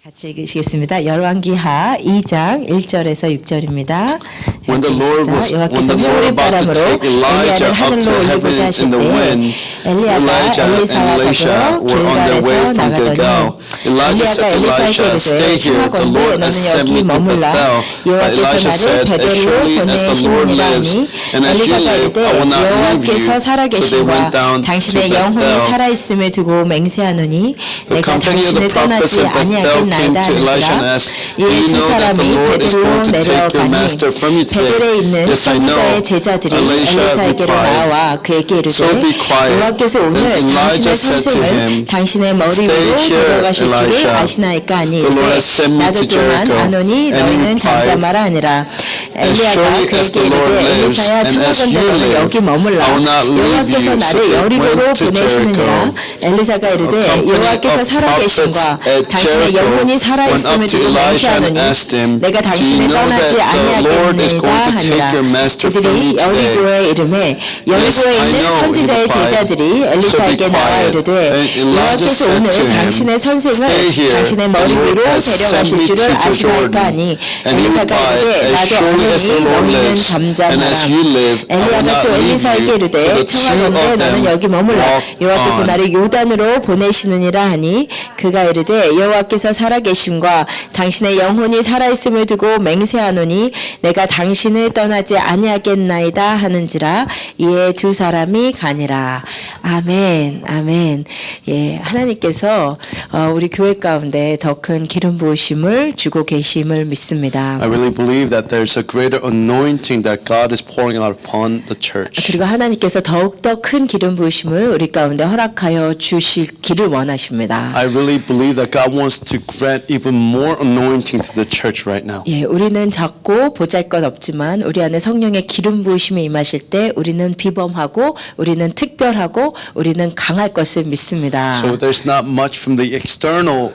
같이 읽으시겠습니다. 열왕기하 2장 1절에서 6절입니다. When the Lord was about to take Elijah up to heaven in the wind, Elijah and Elisha were on their way from Gilgal. Elijah said to Elisha, "Stay here. The Lord has sent me to Bethel." But Elisha said, "As surely as the Lord lives, and as you live, I will not leave you." So they went down to 당신의 영혼이 Bethel. 살아있음을 두고 맹세하노니 The 내가 company of the 당신을 prophets 떠나지 of Bethel came 아니하겠나이다 to Elisha and 하니라. asked, "Do 이 you 두 know that the 사람이 Lord is 베드로 going to take your 내려가니 master from you today?" 베드로에 있는 Yes, I know. 선지자의 제자들이 Elisha 엘리사에게로 replied, 나와 그에게 이르되 "So be quiet." 여호와께서 오늘 Then Elijah 당신의 said to 선생을 him, 당신의 머리 "Stay 위로 here, 데려가실 줄을 Elisha. 아시나이까 하니 The Lord has sent me 나도 to 또한 Jericho." 아노니 And he 너희는 replied, 잠잠하라 하니라. "As 엘리야가 surely as 그에게 the Lord 이르되 lives, 엘리사야 and as 청하건대 you 너는 live, 여기 머물라. I will not leave 여호와께서 you." So 나를 they 여리고로 went to 보내시느니라. Jericho. 엘리사가 이르되 A company 여호와께서 of 살아계신과 prophets at 당신의 Jericho 영혼이 went 살아있음을 up to 두고 Elijah and 맹세하노니 asked him, 내가 "Do you 당신을 know 떠나지 that the Lord is 아니하겠나이다 going to take 하니라. your master from 그들이 you today?" 여리고의 이름에 여리고에 I 있는 know, he 선지자의 replied. 제자들이 So 엘리사에게 be 나와 quiet. 이르되 And Elijah 여호와께서 said 오늘 to him, 당신의 선생을 "Stay here. 당신의 The 머리 Lord 위로 has sent 데려가실 me 줄을 to 아시나이까 Jordan." 하니 And he 엘리사가 replied, 이르되 "As 나도 surely as the 아노니 Lord 너희는 lives, and as 잠잠하라. you live, I will 엘리야가 not 또 leave 엘리사에게 you." So 이르되 the two 청하건대 of 너는 them 여기 머물라. walked 여호와께서 on. 나를 요단으로 보내시느니라 하니 그가 이르되 여호와께서 살아계심과 당신의 영혼이 살아있음을 두고 맹세하노니 내가 당신을 떠나지 아니하겠나이다 하는지라. 이에 두 사람이 가니라. 아멘, 아멘. 예, 하나님께서 우리 교회 가운데 더 큰 기름 부으심을 주고 계심을 믿습니다. I really believe that there's a greater anointing that God is pouring out upon the church. 그리고 하나님께서 더욱더 큰 기름 부으심을 우리 가운데 허락하여 주시기를 원하십니다. I really believe that God wants to grant even more anointing to the church right now. 예, 우리는 작고 보잘것없지만 우리 안에 성령의 기름 부으심이 임하실 때 우리는 비범하고 우리는 특별하고 우리는 강할 것을 믿습니다. So there's not much from the external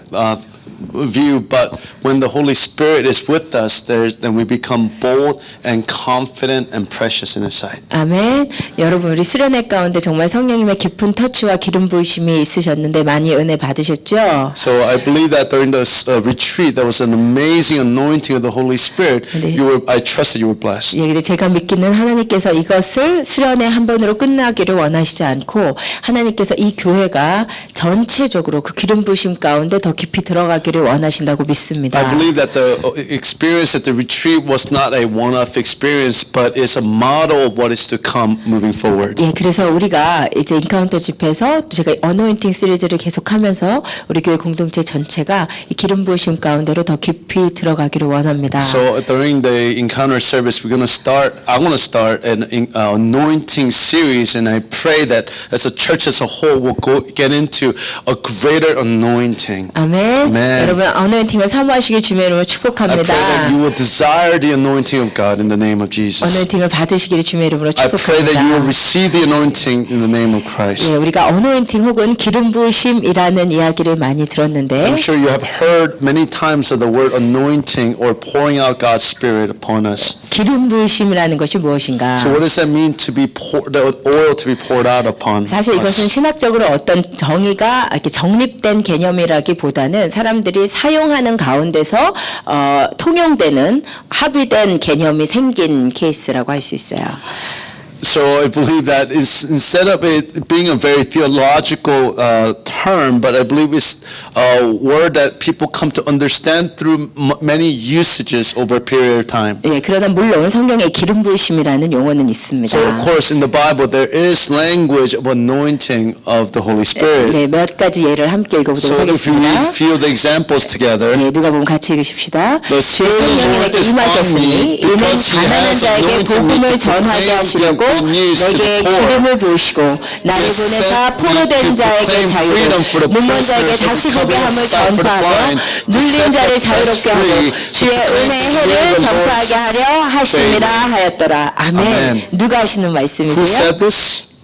view, but when the Holy Spirit is with us, then we become bold and confident and precious in His sight. 아멘. 여러분 우리 수련회 가운데 정말 성령님의 깊은 터치와 기름 부으심이 있으셨는데 많이 은혜 받으셨죠? So I believe that during this retreat, there was an amazing anointing of the Holy Spirit. 네. I trust that you were blessed. 예, 근데 제가 믿기는 하나님께서 이것을 수련회 한 번으로 끝나기를 원하시지 않고 하나님께서 이 교회가 전체적으로 그 기름 부으심 가운데 더 깊이 들어가기를 원하신다고 믿습니다. I believe that the experience at the retreat was not a one-off experience, but is a model of what is to come moving forward. 예, 그래서 우리가 이제 인카운터 집회에서 제가 어노인팅 시리즈를 계속하면서 우리 교회 공동체 전체가 이 기름 부으심 가운데로 더 깊이 들어가기를 원합니다. So during the encounter service, I want to start an anointing series, and I pray that as a church as a whole, we'll get into a greater anointing. 아멘. Amen. 여러분 어노인팅을 사모하시길 주의 이름으로 I 축복합니다. pray that you will desire the anointing of God in the name of Jesus. 어노인팅을 받으시기를 주의 이름으로 I pray that you will 축복합니다. receive the anointing in the name of Christ. 예, 우리가 어노인팅 혹은 기름 부으심이라는 이야기를 많이 들었는데 I'm sure you have heard many times of the word anointing or pouring out God's Spirit upon us. 기름 부으심이라는 것이 무엇인가? So what does that mean to be the oil to be poured out upon 사실 이것은 us? 신학적으로 어떤 정의가 이렇게 정립된 개념이라기보다는 사람들이 사용하는 가운데서 통용되는 합의된 개념이 생긴 케이스라고 할 수 있어요. So I believe that instead of it being a very theological term, but I believe it's a word that people come to understand through many usages over a period of time. 예, 그러나 물론 성경에 기름 부으심이라는 용어는 있습니다. So of course in the Bible there is language of anointing of the Holy Spirit. 네, 몇 가지 예를 함께 읽어보도록 So if we 하겠습니다. feel the examples together, 네, 누가복음 같이 읽으십시다. The 주의 Spirit of the 성령이 Lord 내게 is on me 임하셨으니 이는 because He 가난한 has 자에게 anointed me 복음을 to 전하게 proclaim 하시려고 good news to the 내게 poor. 기름을 부으시고 나를 He has 보내사 sent me 포로된 to 자에게 proclaim 자유를 freedom for the 눈먼 자에게 prisoners, 다시 the 보게 함을 recovery of sight for the 전파하며 blind, to 눌린 set 자를 the 자유롭게 하고 free, 주의 to proclaim 은혜의 the 해를 word of the 전파하게 하려 하심이라 favor. 하였더라. 아멘. Amen. 누가 하시는 who 말씀이세요? said this?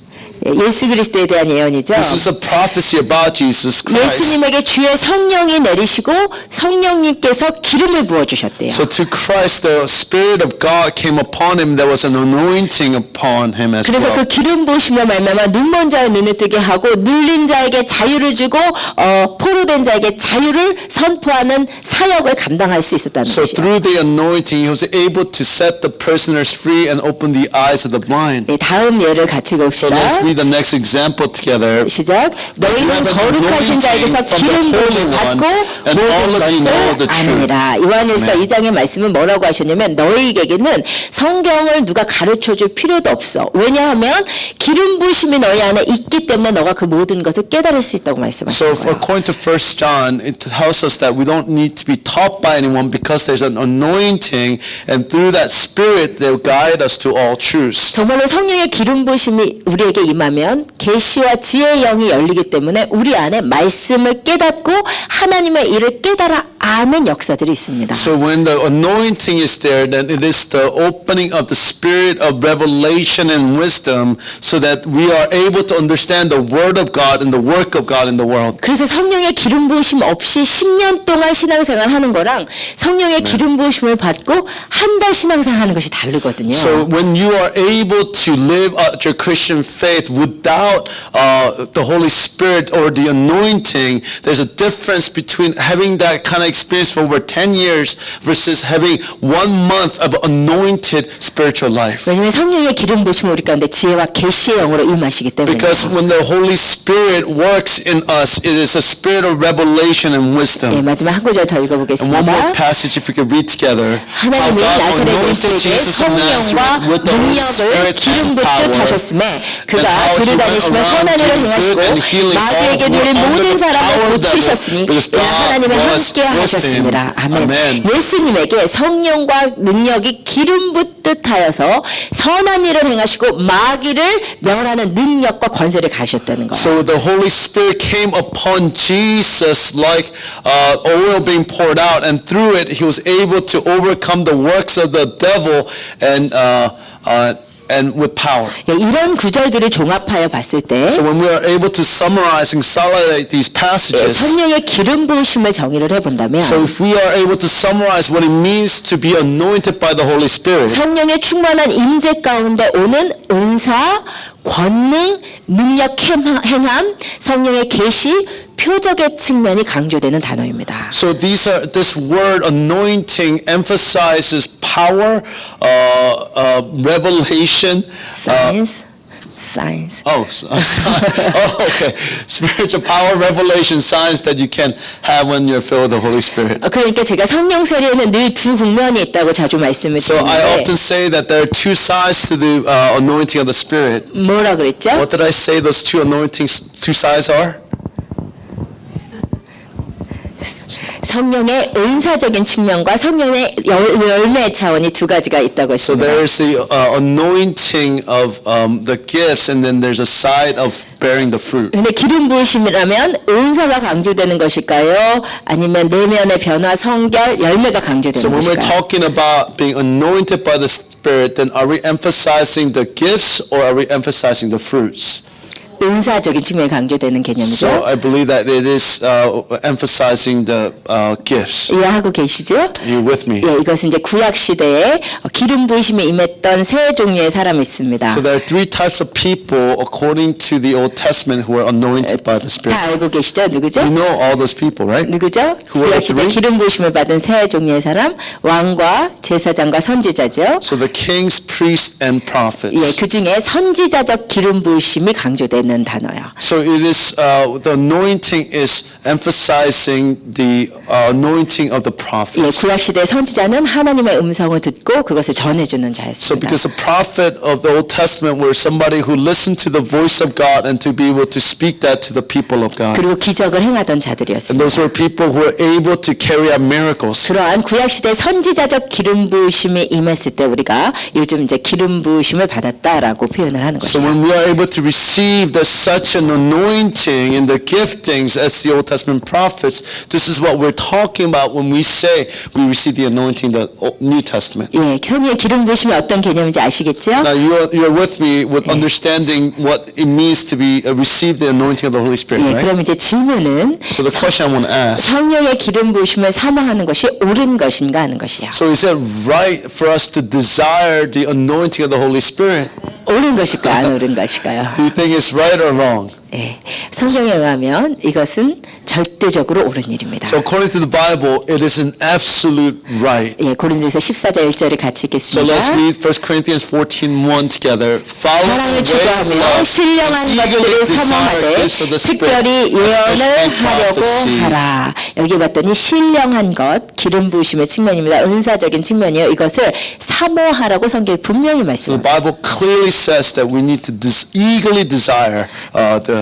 예수 그리스도에 대한 예언이죠. This is a prophecy about Jesus Christ. 예수님에게 주의 성령이 내리시고 성령님께서 기름을 부어 주셨대요. So to Christ, the Spirit of God came upon him. There was an anointing upon him as 그래서 well. 그 기름 부으심으로 말미암아 눈먼 자의 눈을 뜨게 하고 눌린 자에게 자유를 주고 포로된 자에게 자유를 선포하는 사역을 감당할 수 있었다는 So 것이죠. through the anointing, he was able to set the prisoners free and open the eyes of the blind. 네, 다음 예를 같이 So 봅시다. let's read the next example together. 시작. 너희는 거룩하신 자에게서 기름 부음을 받고 모든 것을 아느니라. 요한일서 2장의 말씀은 뭐라고 하셨냐면 너희에게는 성경을 누가 가르쳐줄 필요도 없어. 왜냐하면 기름 부으심이 너희 안에 있기 때문에 너가 그 모든 것을 깨달을 수 있다고 So 말씀하셨어요. according to 1 John, it tells us that we don't need to be taught by anyone because there's an anointing, and through that Spirit they'll guide us to all truths. 정말로 성령의 기름 부으심이 우리에게 임하면 계시와 지혜의 영이 열리기 때문에 우리 안에 말씀을 깨닫고 하나님의 일을 깨달아 아는 역사들이 있습니다. So when the anointing is there, then it is the opening of the spirit of revelation and wisdom so that we are able to understand the word of God and the work of God in the world. 그래서 성령의 기름 부으심 없이 10년 동안 신앙생활 하는 거랑 성령의 기름 부으심을 받고 한 달 신앙생활 하는 것이 다르거든요. So when you are able to live out your Christian faith without the Holy Spirit or the anointing, there's a difference between having that kind of experience for over 10 years versus having 1 month of anointed spiritual life. 왜냐하면 성령의 기름 부으심은 우리 가운데 지혜와 계시의 영으로 임하시기 때문에. Because when the Holy Spirit works in us, it is a spirit of revelation and 네, wisdom. 마지막 한 구절 더 And one more 읽어보겠습니다. passage, if we could read together. How 하나님이 God 나사렛 anointed 예수에게 Jesus of Nazareth 성령과 with the Holy 능력을 Spirit 기름 and 붓듯 power. 하셨음에 And 그가 how he 두루 went 다니시며 around 선한 일을 doing 행하시고 good and healing all 마귀에게 who 눌린 were under 모든 the 사람을 power of the devil, 고치셨으니 because 예, God 하나님이 was 함께 with 하셨습니다. him. 아멘. Amen. 예수님에게 성령과 능력이 기름 붓듯 하여서 선한 일을 행하시고 마귀를 멸하는 능력과 권세를 가셨다는 거예요. So the Holy Spirit came upon Jesus like oil being poured out, and through it he was able to overcome the works of the devil and with power. 예, 이런 구절들을 종합하여 봤을 때 So when we are able to summarize and consolidate these 예, passages, 성령의 기름 부으심을 정의를 해본다면 so if we are able to summarize what it means to be anointed by the Holy Spirit, 성령의 충만한 임재 가운데 오는 은사, 권능, 능력 행함, 성령의 계시, 표적의 측면이 강조되는 단어입니다. so this word anointing emphasizes power, revelation, Science. okay. Spiritual power, revelation, signs that you can have when you're filled with the Holy Spirit. 그러니까 제가 성령 세례에는 늘 두 국면이 있다고 자주 말씀을 So I 드리는데 often say that there are two sides to the anointing of the Spirit. 뭐라 그랬죠? What did I say those two sides are? 성령의 은사적인 측면과 성령의 열매 차원이 두 가지가 있다고 So 했습니다. there is the anointing of the gifts, and then there's a side of bearing the fruit. 근데 기름 부으심이라면 은사가 강조되는 것일까요? 아니면 내면의 변화, 성결, 열매가 So 강조되는 when we're 것일까요? talking about being anointed by the Spirit, then are we emphasizing the gifts or are we emphasizing the fruits? 은사적인 측면이 강조되는 So 개념이죠. I believe that it is emphasizing the gifts. 이해하고 계시죠? You with me? 예, 이것은 이제 구약 시대에 기름 부으심이 임했던 세 종류의 사람이 있습니다. So there are three types of people according to the Old Testament who are anointed by the 다 Spirit. 알고 계시죠? 누구죠? You know all those people, right? 누구죠? Who are 구약 the 시대 three? 기름 부으심을 받은 세 종류의 사람, 왕과 제사장과 선지자죠. So the kings, priests, and 예, prophets. 그 중에 선지자적 기름 부으심이 강조되는 단어요. So it is the anointing is emphasizing the anointing of the 예, prophets. 구약 시대 선지자는 하나님의 음성을 듣고 그것을 전해주는 So 자였습니다. because the prophet of the Old Testament were somebody who listened to the voice of God and to be able to speak that to the people of God. 그리고 기적을 행하던 And 자들이었습니다. those were people who were able to carry out miracles. 그러한 구약 시대 선지자적 기름 부으심이 임했을 때 우리가 요즘 이제 기름 부으심을 받았다라고 표현을 하는 So 것이죠. when we are able to receive there's such an anointing in the giftings as the Old Testament prophets, this is what we're talking about when we say we receive the anointing in the New Testament. 예, 성령의 기름 부으심이 어떤 개념인지 아시겠죠? Now you're with me with understanding what it means to be receive the anointing of the Holy Spirit, 예, right? 그럼 이제 질문은 So the question I want to ask. 성령의 기름 부으심을 사모하는 것이 옳은 것인가 하는 것이에요. So is it right for us to desire the anointing of the Holy Spirit? 옳은 것일까 안 옳은 것일까요? Do you think it's right or wrong? 예, 성경에 의하면 이것은 절대적으로 옳은 일입니다. So according to the Bible, it is an absolute right. 예, 고린도서 14장 1절을 같이 So 읽겠습니다. let's read 1 Corinthians 14:1 together. Follow 사랑을 the way of 추구하며 love, 신령한 eagerly 것들을 desire 사모하되 gifts of the Spirit, 특별히 예언을 especially 하려고 prophecy. 하라. 여기 봤더니 신령한 것, 기름 부으심의 측면입니다. 은사적인 측면이요. 이것을 사모하라고 성경이 분명히 So the 말씀합니다. Bible clearly says that we need to eagerly desire the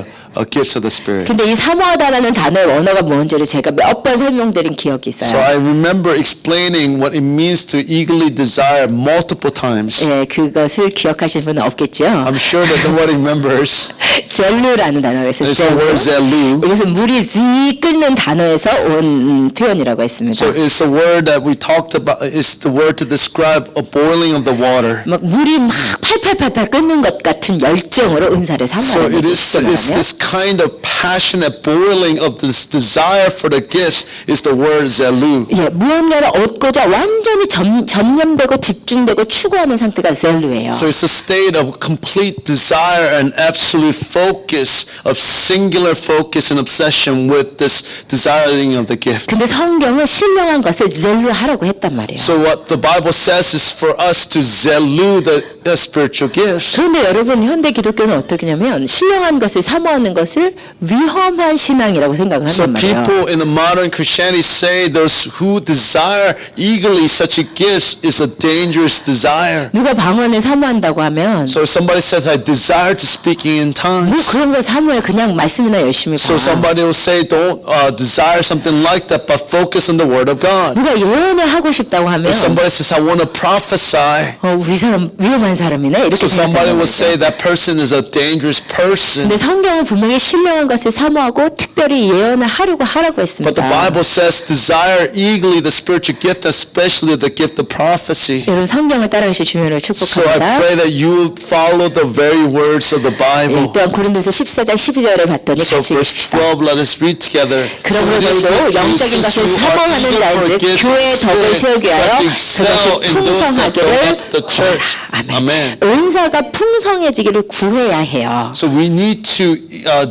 gifts of the Spirit. 근데 이 사모하다라는 단어의 원어가 뭔지를 제가 몇 번 설명드린 기억이 So 있어요. I remember explaining what it means to eagerly desire multiple times. 예, 그것을 기억하실 분은 없겠죠. I'm sure that nobody remembers. 젤루라는 단어가 있어요. It's the word 젤루. 이것은 물이 지 끓는 단어에서 온 표현이라고 했습니다. So it's a word that we talked about. It's the word to describe a boiling of the water. 막 물이 막 팔팔팔팔 끓는 것 같은 열정으로 은사를 So 사모하는 it is this kind of passionate boiling of this desire for the gifts is the word 젤루. 예, 무언가를 얻고자 완전히 전념되고 집중되고 추구하는 상태가 젤루예요. So it's a state of complete desire and absolute focus, of singular focus and obsession with this desiring of the gift. 근데 성경은 신령한 것을 젤루하라고 했단 말이에요. So what the Bible says is for us to zelu the spiritual gifts. 그런데 여러분 현대 기독교는 어떻게냐면 신령한 것을 사모하는 것을 위험한 신앙이라고 생각을 So 한단 말이에요. people in the modern Christianity say those who desire eagerly such a gift is a dangerous desire. 누가 방언을 사모한다고 하면 So if somebody says I desire to speaking in 뭐 tongues. 그런 걸 사모해 그냥 말씀이나 열심히 봐. So somebody will say don't desire something like that but focus on the word of God. 누가 예언을 하고 싶다고 하면 If somebody says I want to prophesy. 이 사람 위험한 사람이네 이렇게 So somebody 생각하는 will 거죠. say that person is a dangerous person. 근데 성경은 분명히 신령한 것을 사모하고 특별히 예언을 하라고 But the 했습니다. Bible says desire eagerly the spiritual gift, especially the gift of prophecy. 여러분 성경을 따라가실 주면을 So I 축복합니다. pray that you follow the very words of the 예, Bible. 또한 고린도서 14장 12절을 봤더니 So 같이 verse 읽읍시다. 12, let us read together. 그런 So it is 것들도 with you, 영적인 since 것을 you are 사모하는 eager for 자인즉 gifts of 교회의 the 덕을 Spirit, 세우기 위하여 that you excel 그것이 in those that build 풍성하기를 up the church. 아멘. Amen. 은사가 풍성해지기를 구해야 해요. So we need to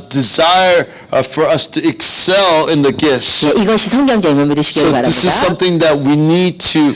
desire for us to excel in the gifts. 예, 이것이 성경적임을 믿으시길 So this is 바랍니다. something that we need to,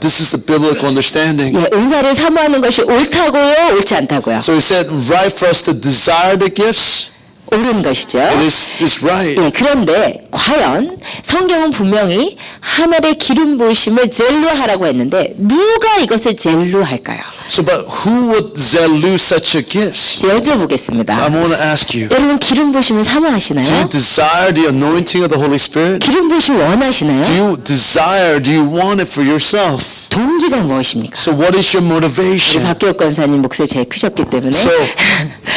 this is the biblical understanding. 예, 은사를 사모하는 것이 옳다고요, 옳지 않다고요. So he said, right for us to desire the gifts, 옳은 것이죠. it is right. 예, 그런데 과연 성경은 분명히 하늘의 기름 부으심을 젤루하라고 했는데 누가 이것을 젤루할까요? So, but who would zelu such a gift? 여쭤보겠습니다. I want to ask you, 여러분 기름 부으심을 do 사모하시나요? you desire the anointing of the Holy Spirit? 기름 부으심 원하시나요? Do you want it for yourself? 동기가 무엇입니까? So what is your motivation? 박기혁 권사님 목소리 제일 크셨기 때문에 So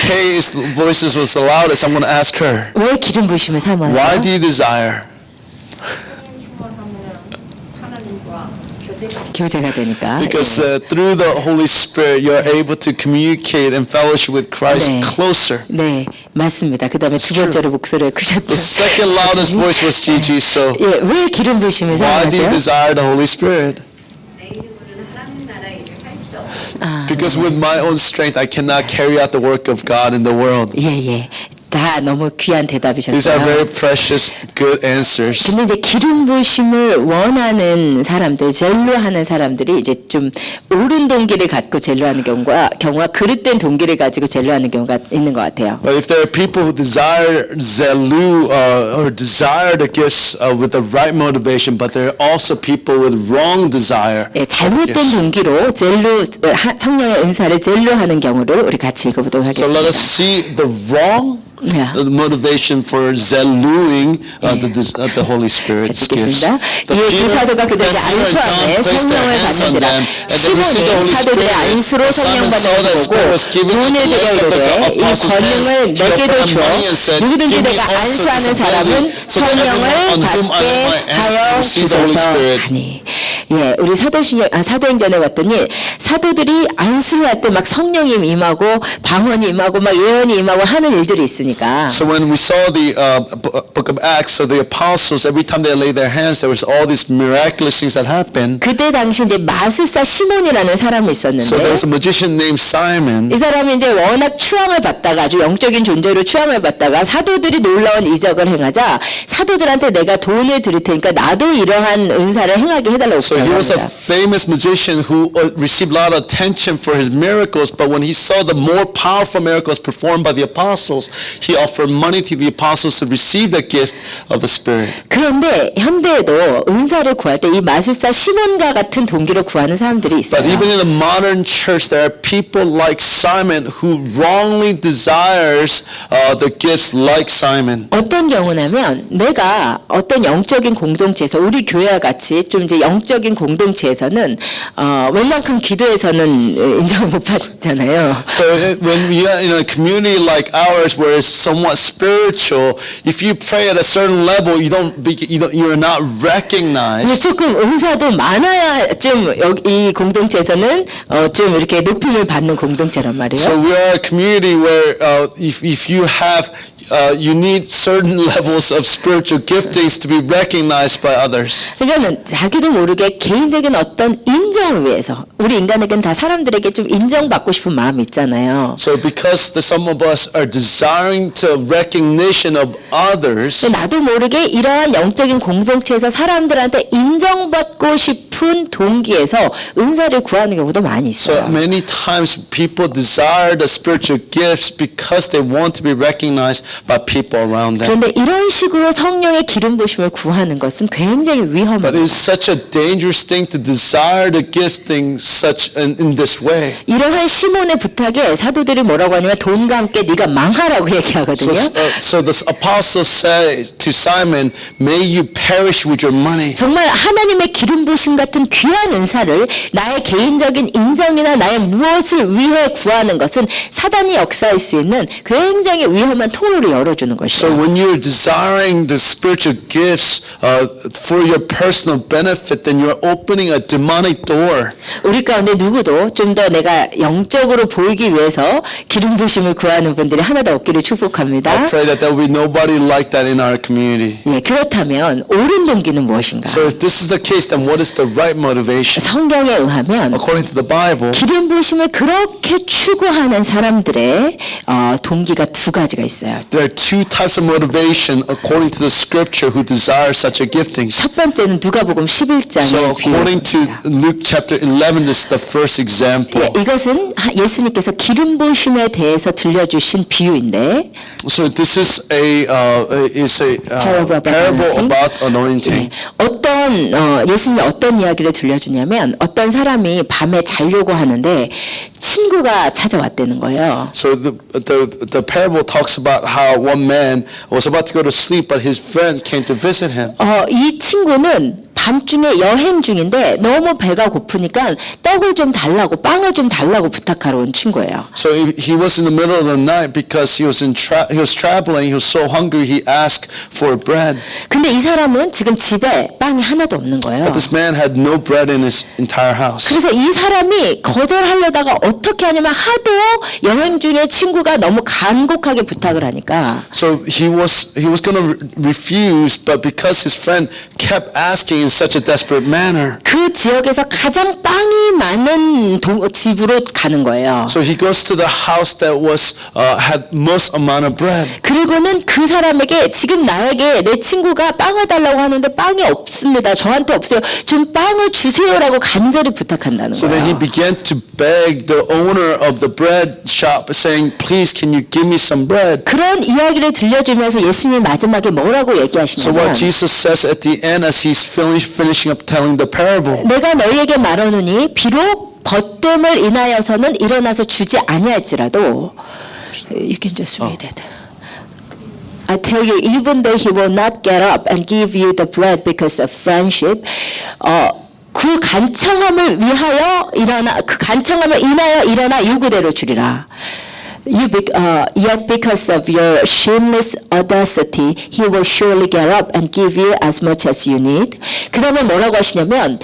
Kay's voices was the loudest. I'm going to ask her, 왜 기름 부으심을 why 사모하세요? do you desire? 교제가 되니까. Because through the Holy Spirit, you're able to communicate and fellowship with Christ 네. closer. 네, 맞습니다. 그 다음에 두 번째로 목소리가 크셨죠. The second loudest voice was Gigi. So 예, 왜 기름 부으심을 why do you 사모하세요? desire the Holy Spirit? 내 이름으로는 하나님 나라 일을 할 수 없어. 아, Because with my own strength, I cannot carry out the work of God in the world. 예, 예. 다 너무 귀한 These are 대답이셨어요. very precious, good answers. 근데 이제 기름 부으심을 원하는 사람들, 젤루하는 사람들이 이제 좀 옳은 동기를 갖고 젤루하는 경우가 그릇된 동기를 가지고 젤루하는 경우가 있는 것 같아요. But if there are people who desire zelu or desire the gifts with the right motivation, but there are also people with wrong desire. 예, 잘못된 Yes. 동기로 성령의 은사를 젤루하는 경우를 우리 같이 읽어보도록 So let us 하겠습니다. see the wrong Yeah. The motivation for zeluing the Holy Spirit's gifts. 읽겠습니다. 이에 두 사도가 그들에게 안수하며 성령을 받는지라. 시몬이 사도들의 안수로 성령 받는 것을 보고 돈을 들여 이르되 이 권능을 내게도 주어 누구든지 내가 안수하는 사람은 성령을 받게 하여 주소서 하니. 예, 우리 사도행전에 봤더니 사도들이 안수를 할 때 막 성령이 임하고 방언이 임하고 막 예언이 임하고 하는 일들이 있으니까. So when we saw the book of Acts of the apostles, every time they laid their hands, there was all these miraculous things that happened. 그때 당시 이제 마술사 시몬이라는 사람이 있었는데. So there was a magician named Simon. 이 사람이 이제 워낙 추앙을 받다가 아주 영적인 존재로 추앙을 받다가 사도들이 놀라운 이적을 행하자 사도들한테 내가 돈을 드릴 테니까 나도 이러한 은사를 행하게 해달라고 So he was a 부탁합니다. famous magician who received a lot of attention for his miracles, but when he saw the more powerful miracles performed by the apostles, he offered money to the apostles to receive the gift of the Spirit. 그런데 현대에도 은사를 구할 때 이 마술사 시몬과 같은 동기로 구하는 사람들이 있어요. But even in the modern church, there are people like Simon who wrongly desires the gifts like Simon. 어떤 경우냐면 내가 어떤 영적인 공동체에서 우리 교회와 같이 좀 이제 영적인 공동체에서는 웬만큼 기도에서는 인정을 못 받잖아요. So when we are in a community like ours, where it's somewhat spiritual, if you pray at a certain level, you're not recognized. 조금 은사도 많아야 좀 이 공동체에서는 좀 이렇게 높임을 받는 공동체란 말이에요. So we are a community where if you have you need certain levels of spiritual giftings to be recognized by others. 그러니까는 자기도 모르게 개인적인 어떤 인정을 위해서 우리 인간에겐 다 사람들에게 좀 인정받고 싶은 마음이 있잖아요. So because some of us are desiring to recognition of others. 나도 모르게 이러한 영적인 공동체에서 사람들한테 인정받고 싶은 동기에서 은사를 구하는 경우도 많이 So 있어요. many times people desire the spiritual gifts because they want to be recognized by people around them. 그런데 이런 식으로 성령의 기름 부심을 구하는 것은 굉장히 But 위험합니다. it's such a dangerous thing to desire the gift things such in this way. 이러한 시몬의 부탁에 사도들이 뭐라고 하냐면 돈과 함께 네가 망하라고 얘기하거든요. So the apostles say to Simon, "May you perish with your money." 정말 하나님의 기름 부심 같은 귀한 은사를 나의 개인적인 인정이나 나의 무엇을 위해 구하는 것은 사단이 역사할 수 있는 굉장히 위험한 통로를 열어주는 So 것이에요. when you're desiring the spiritual gifts for your personal benefit, then you're opening a demonic door. 우리 가운데 누구도 좀 더 내가 영적으로 보이기 위해서 기름 부심을 구하는 분들이 하나도 없기를 I 축복합니다. pray that there will be nobody like that in our community. 예, 그렇다면 옳은 동기는 무엇인가? So if this is the case, then what is the right motivation? 성경에 의하면 According to the Bible, 기름 부심을 그렇게 추구하는 사람들의 동기가 두 가지가 있어요. there are two types of motivation according to the scripture who desire such a giftings. 첫 번째는 누가복음 11장의 So according to 비유입니다. Luke chapter 11, this is the first example. 예, 이것은 예수님께서 기름 부심에 대해서 들려주신 비유인데 So this is a Parable about parable anointing. about anointing. 어떤 예수님이 어떤 이야기를 들려주냐면 어떤 사람이 밤에 자려고 하는데 친구가 찾아왔다는 거예요. So the parable talks about how one man was about to go to sleep, but his friend came to visit him. 이 친구는 밤중에 여행 중인데 너무 배가 고프니까 떡을 좀 달라고 빵을 좀 달라고 부탁하러 온 친구예요. So he was in the middle of the night because he was traveling. He was so hungry. He asked for bread. 근데 이 사람은 지금 집에 빵이 하나도 없는 거예요. But this man had no bread in his entire house. 그래서 이 사람이 거절하려다가 어떻게 하냐면 하도 여행 중에 친구가 너무 간곡하게 부탁을 하니까 So he was going to refuse, but because his friend kept asking in such a desperate manner, 그 지역에서 가장 빵이 많은 집으로 가는 거예요. so he goes to the house that had most amount of bread. 그리고는 그 사람에게 지금 나에게 내 친구가 빵을 달라고 하는데 빵이 없습니다. 저한테 없어요. 좀 빵을 주세요라고 간절히 부탁한다는 So then he 거예요. began to beg the owner of the bread shop, saying, "Please, can you give me some bread?" 그런 이야기를 들려주면서 예수님이 마지막에 뭐라고 So 얘기하시냐면 what Jesus says at the end, as he's finishing up telling the parable, 내가 너희에게 말하노니 비록 벗됨을 인하여서는 일어나서 주지 아니할지라도 You can just read it. I tell you, even though he will not get up and give you the bread because of friendship, 그 간청함을 위하여 일어나, 그 간청함을 인하여 일어나 요구대로 주리라. Yet because of your shameless audacity, he will surely get up and give you as much as you need. 그 다음에 뭐라고 하시냐면,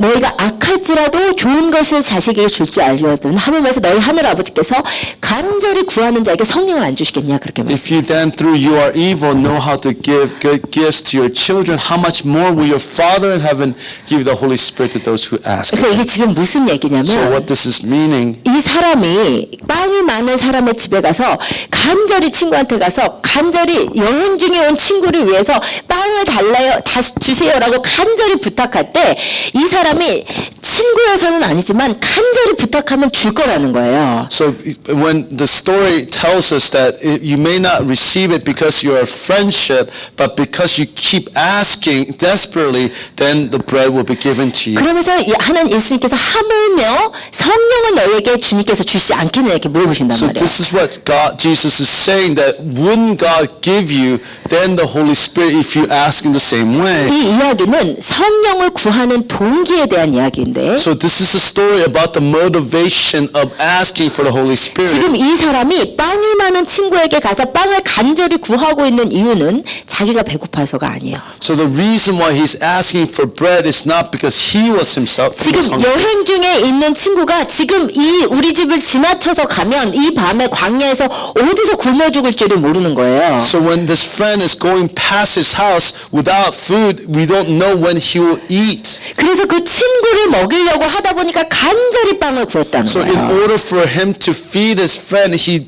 너희가 악할지라도 좋은 것을 자식에게 줄지 알거든. 하물면서 너희 하늘 아버지께서 간절히 구하는 자에게 성령을 안 주시겠냐, 그렇게 If you 말씀하셨어요. then through you are evil know how to give good gifts to your children, how much more will your Father in heaven give the Holy Spirit to those who ask? 그러니까 이게 지금 무슨 So 얘기냐면, what this is meaning, 이 사람이 빵이 많은 사람의 집에 가서 간절히 친구한테 가서 간절히 여행 중에 온 친구를 위해서 빵을 달라요, 다시 주세요라고 간절히 부탁할 때 이 사람이 친구여서는 아니지만 간절히 부탁하면 줄 거라는 거예요. so when the story tells us that you may not receive it because you are friendship, but because you keep asking desperately, then the bread will be given to you. 그러면서 하나님 예수님께서 하물며 성령을 너에게 주님께서 주시지 않겠느냐 이렇게 물어보신단 So 말이에요. this is what God, Jesus is saying, that wouldn't God give you then the Holy Spirit if you ask in the same way? 이 이야기는 성령을 구하는 동기에 대한 이야기인데 So this is a story about the motivation of asking for the Holy Spirit. 지금 이 사람이 빵이 많은 친구에게 가서 빵을 간절히 구하고 있는 이유는 자기가 배고파서가 아니에요. So the reason why he's asking for bread is not because he was himself 지금 여행 중에 있는 친구가 지금 이 우리 집을 지나쳐서 가면 이 밤에 광야에서 어디서 굶어 죽을 줄을 모르는 거예요. So when this friend is going past his house without food, we don't know when he will eat. 그래서 그 친구를 먹이려고 하다 보니까 간절히 빵을 구했다는 So in 거예요. order for him to feed his friend, he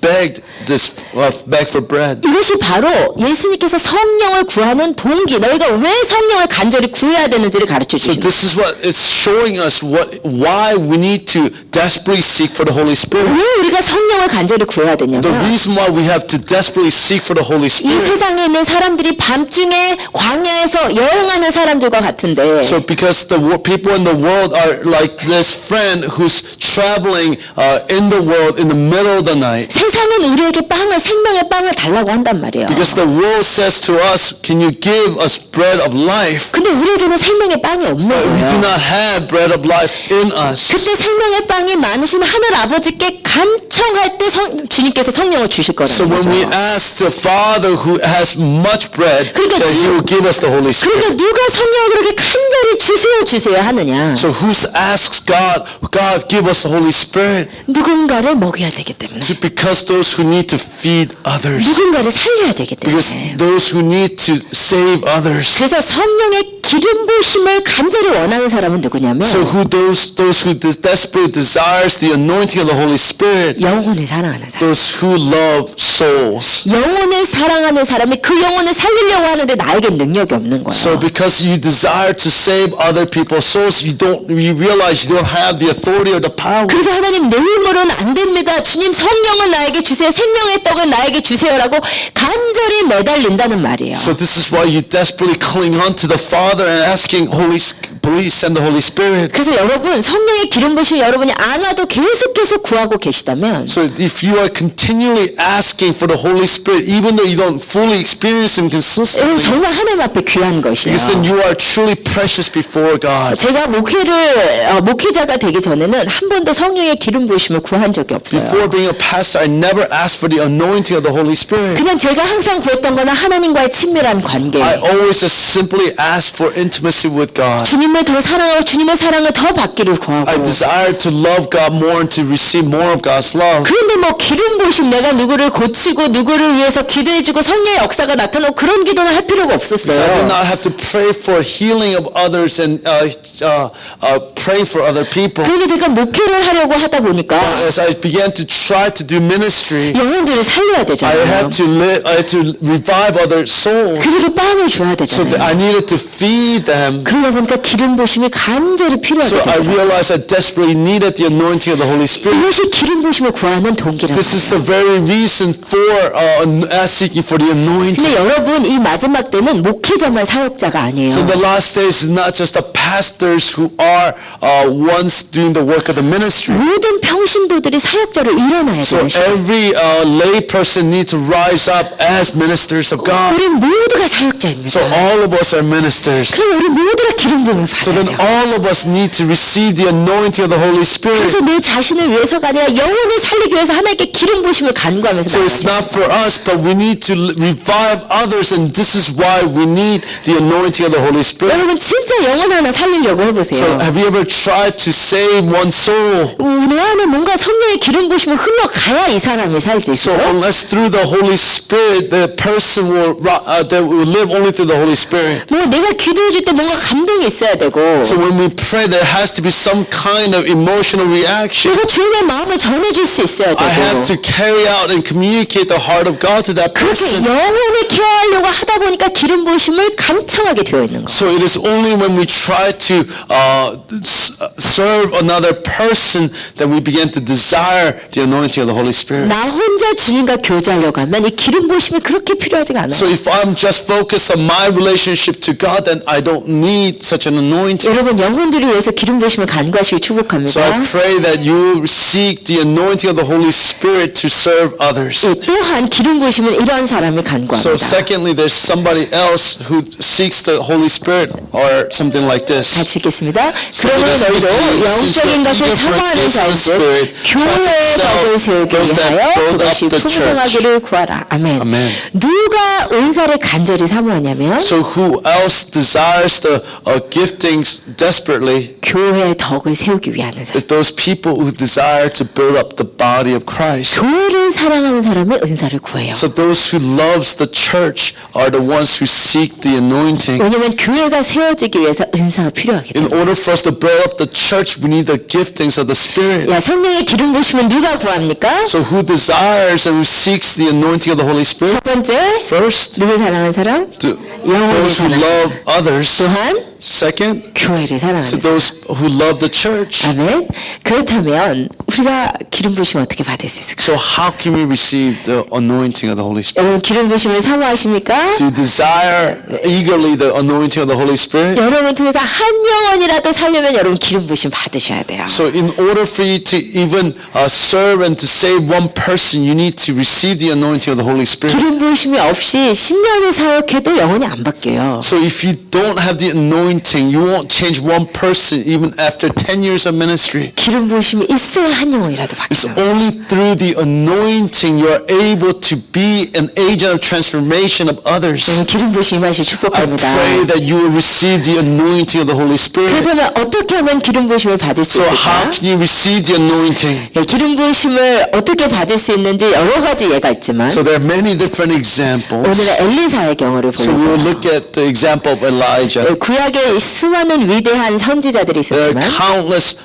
begged for bread. 이것이 바로 예수님께서 성령을 구하는 동기, 너희가 왜 성령을 간절히 구해야 되는지를 가르쳐 So 주시는 거예요. this is what it's showing us why we need to desperately seek for the Holy Spirit. 왜 우리가 성령을 간절히 구해야 The 되냐면 reason why we have to desperately seek for the Holy 이 Spirit. 세상에 있는 사람들이 밤중에 광야에서 여행하는 사람들과 같은데 So because the people in the world are like this friend who's traveling in the world in the middle of the night. 세상은 우리에게 빵을 생명의 빵을 달라고 한단 말이에요. Because the world says to us, can you give us bread of life? 근데 우리에게는 생명의 빵이 없는 But we do 거예요. not have bread of life in us. 그때 생명의 빵이 많으신 하늘 아버지께 간청할 때 주님께서 성령을 주실 So 거라는 when we 거죠. ask the Father who has much bread, 그러니까 that He will give us the Holy Spirit. 그러니까 누가 성령을 그렇게 간절히 주세요 하느냐? So who asks God, God give us the Holy Spirit? 누군가를 먹여야 되기 때문에, Because those who need to feed others. 누군가를 살려야 되기 Because 때문에. those who need to save others. 그래서 성령의 기름 부심을 간절히 원하는 사람은 누구냐면 So those who desperately desires the anointing of the Holy Spirit, 영혼을 사랑하는 사람. those who love souls. 영혼을 사랑하는 사람이 그 영혼을 살리려고 하는데 나에게 능력이 없는 거예요. So because you desire to save other people's souls, you realize you don't have the authority or the power. 그래서 하나님 내 힘으로는 안 됩니다. 주님 성령을 나에게 주세요. 생명의 떡을 나에게 주세요라고 간절히 매달린다는 말이에요. So this is why you desperately cling on to the Father and asking, please send the Holy Spirit. 그래서 여러분 성령의 기름 부심 여러분이 안 와도 계속해서 구하고 계시다면 So if you are continually asking for the Holy Spirit, even though you don't fully experience Him 여러분 consistently, 정말 하나님 앞에 귀한 것이에요. because then you are truly precious before God. 제가 목회자가 되기 전에는 한 번도 성령의 기름 부심을 구한 적이 없어요. Before being a pastor, I never asked for the anointing of the Holy Spirit. 그냥 제가 항상 구했던 거는 하나님과의 친밀한 관계. I always just simply asked for intimacy with God. 주님을 더 사랑하고 주님의 사랑을 더 받기를 구하고. I desired to love God more and to receive more of God's love. 그런데 뭐 기름 부심 내가 누구를 고치고 누구를 위해서 기도해주고 성령의 역사가 나타나고 그런 기도는 할 필요가 So I did 없었어요. not have to pray for healing of others and pray for other people. 그런데 내가 목회를 하려고 하다 보니까 As I began to try to do ministry, 영혼들을 살려야 I 되잖아요. had to revive other souls. 그들을 빵을 줘야 So 되잖아요. I needed to feed them. 그러다 보니까 기름 기름 부심이 간절히 필요하게 So I 되더라고요. realized I desperately needed the anointing of the Holy Spirit. 이것이 기름 부심을 구하는 동기라고 This is 해요. the very reason for asking for the anointing. 근데 여러분 이 마지막 때는 목회자만 사역자가 아니에요. So the last days is not just the pastors who are ones doing the work of the ministry. 모든 평신도들이 사역자로 일어나야 So 되는 시간. every lay person needs to rise up as ministers of God. 우리 모두가 사역자입니다. So all of us are ministers. 그럼 우리 모두가 기름 부음을 So 받아야 then 돼요. all of us need to receive the anointing of the Holy Spirit. 그래서 내 자신을 위해서가 아니라 영혼을 살리기 위해서 하나님께 기름 부심을 간구하면서 So it's 나가죠. not for us, but we need to revive others, and this is why we need the anointing of the Holy Spirit. 여러분 진짜 영혼 하나 살리려고 So 해보세요. have you ever tried to save one soul? 내 안에 뭔가 성령의 기름 부심을 흘러가야 이 사람이 살지. So unless through the Holy Spirit, the person will live only through the Holy Spirit. 뭐 내가 기도해 줄 때 뭔가 감동이 있어야 되고 So when we pray, there has to be some kind of emotional reaction. 내가 주님의 마음을 전해줄 수 있어야 I have 되고 to carry out and communicate the heart of God to that 그렇게 person. 영혼을 케어하려고 하다 보니까 기름 부심을 감청하게 되어 있는 거. So it is only when we try to serve another person that we begin to desire the anointing of the Holy Spirit. 나 혼자 주님과 교제하려고 하면 이 기름 부심이 그렇게 필요하지가 않아요. So if I'm just focused on my relationship to God, then I don't need such an anointing. 여러분 영혼들을 위해서 기름 부심을 간구하시기 So I 축복합니다. pray that you seek the anointing of the Holy Spirit to serve others. 예, 또한 기름 부심은 이런 사람이 So 간구합니다. secondly, there's somebody else who seeks the Holy Spirit or something like this. 같이 읽겠습니다. So 그러므로 this 너희도 means 영적인 것을 eager for 사모하는 gifts of the 자인즉 Spirit, 교회의 덕을 세우기 those that 위하여 build up 그것이 the church. 풍성하기를 구하라. 아멘. Amen. 누가 은사를 간절히 사모하냐면 So who else desires the giftings desperately 교회의 덕을 세우기 위하는 사람. is those people who desire to build up the body of Christ. 교회를 사랑하는 사람이 은사를 구해요. So those who loves the church are the ones who seek the anointing. 왜냐하면 교회가 세워지기 위해서 은사가 필요하기 In 때문에. order for us to build up the church, we need the giftings of the Spirit. 야, 성령의 기름 부심은 누가 구합니까? So who desires and who seeks the anointing of the Holy Spirit? 첫 번째, First, 누굴 사랑하는 사람? 영혼을 those who 사랑하는 love others. 또한 Second, 교회를 사랑하는 so 사람. those who love the church. 아멘. 그렇다면 우리가 기름 부심 어떻게 받을 수 있을까? So how can we receive the anointing of the Holy Spirit? 여러분 기름 부심을 사모하십니까? To desire eagerly the anointing of the Holy Spirit. 여러분 통해서 한 영혼이라도 살려면 여러분 기름 부심 받으셔야 돼요. So in order for you to even serve and to save one person, you need to receive the anointing of the Holy Spirit. 기름 부심이 없이 10년을 사역해도 영혼이 안 바뀌어요. So if you don't have the anointing, you won't change one person even after 10 years of ministry. 기름 부심이 있어야 한 영혼이라도 It's 바뀌어요. only through the anointing you are able to be an agent of transformation of others. 여러분 기름 부심 임하시 I 축복합니다. pray that you will receive the anointing of the Holy Spirit. 그렇다면 어떻게 하면 기름 부심을 받을 수 So how 있을까? can you receive the anointing? 예, 기름 부심을 어떻게 받을 수 있는지 여러 가지 예가 있지만 So there are many different examples. 오늘은 엘리사의 경우를 So we will 보려고요. look at the example of Elijah. 예, 구약에 수많은 위대한 선지자들이 There are 있었지만 countless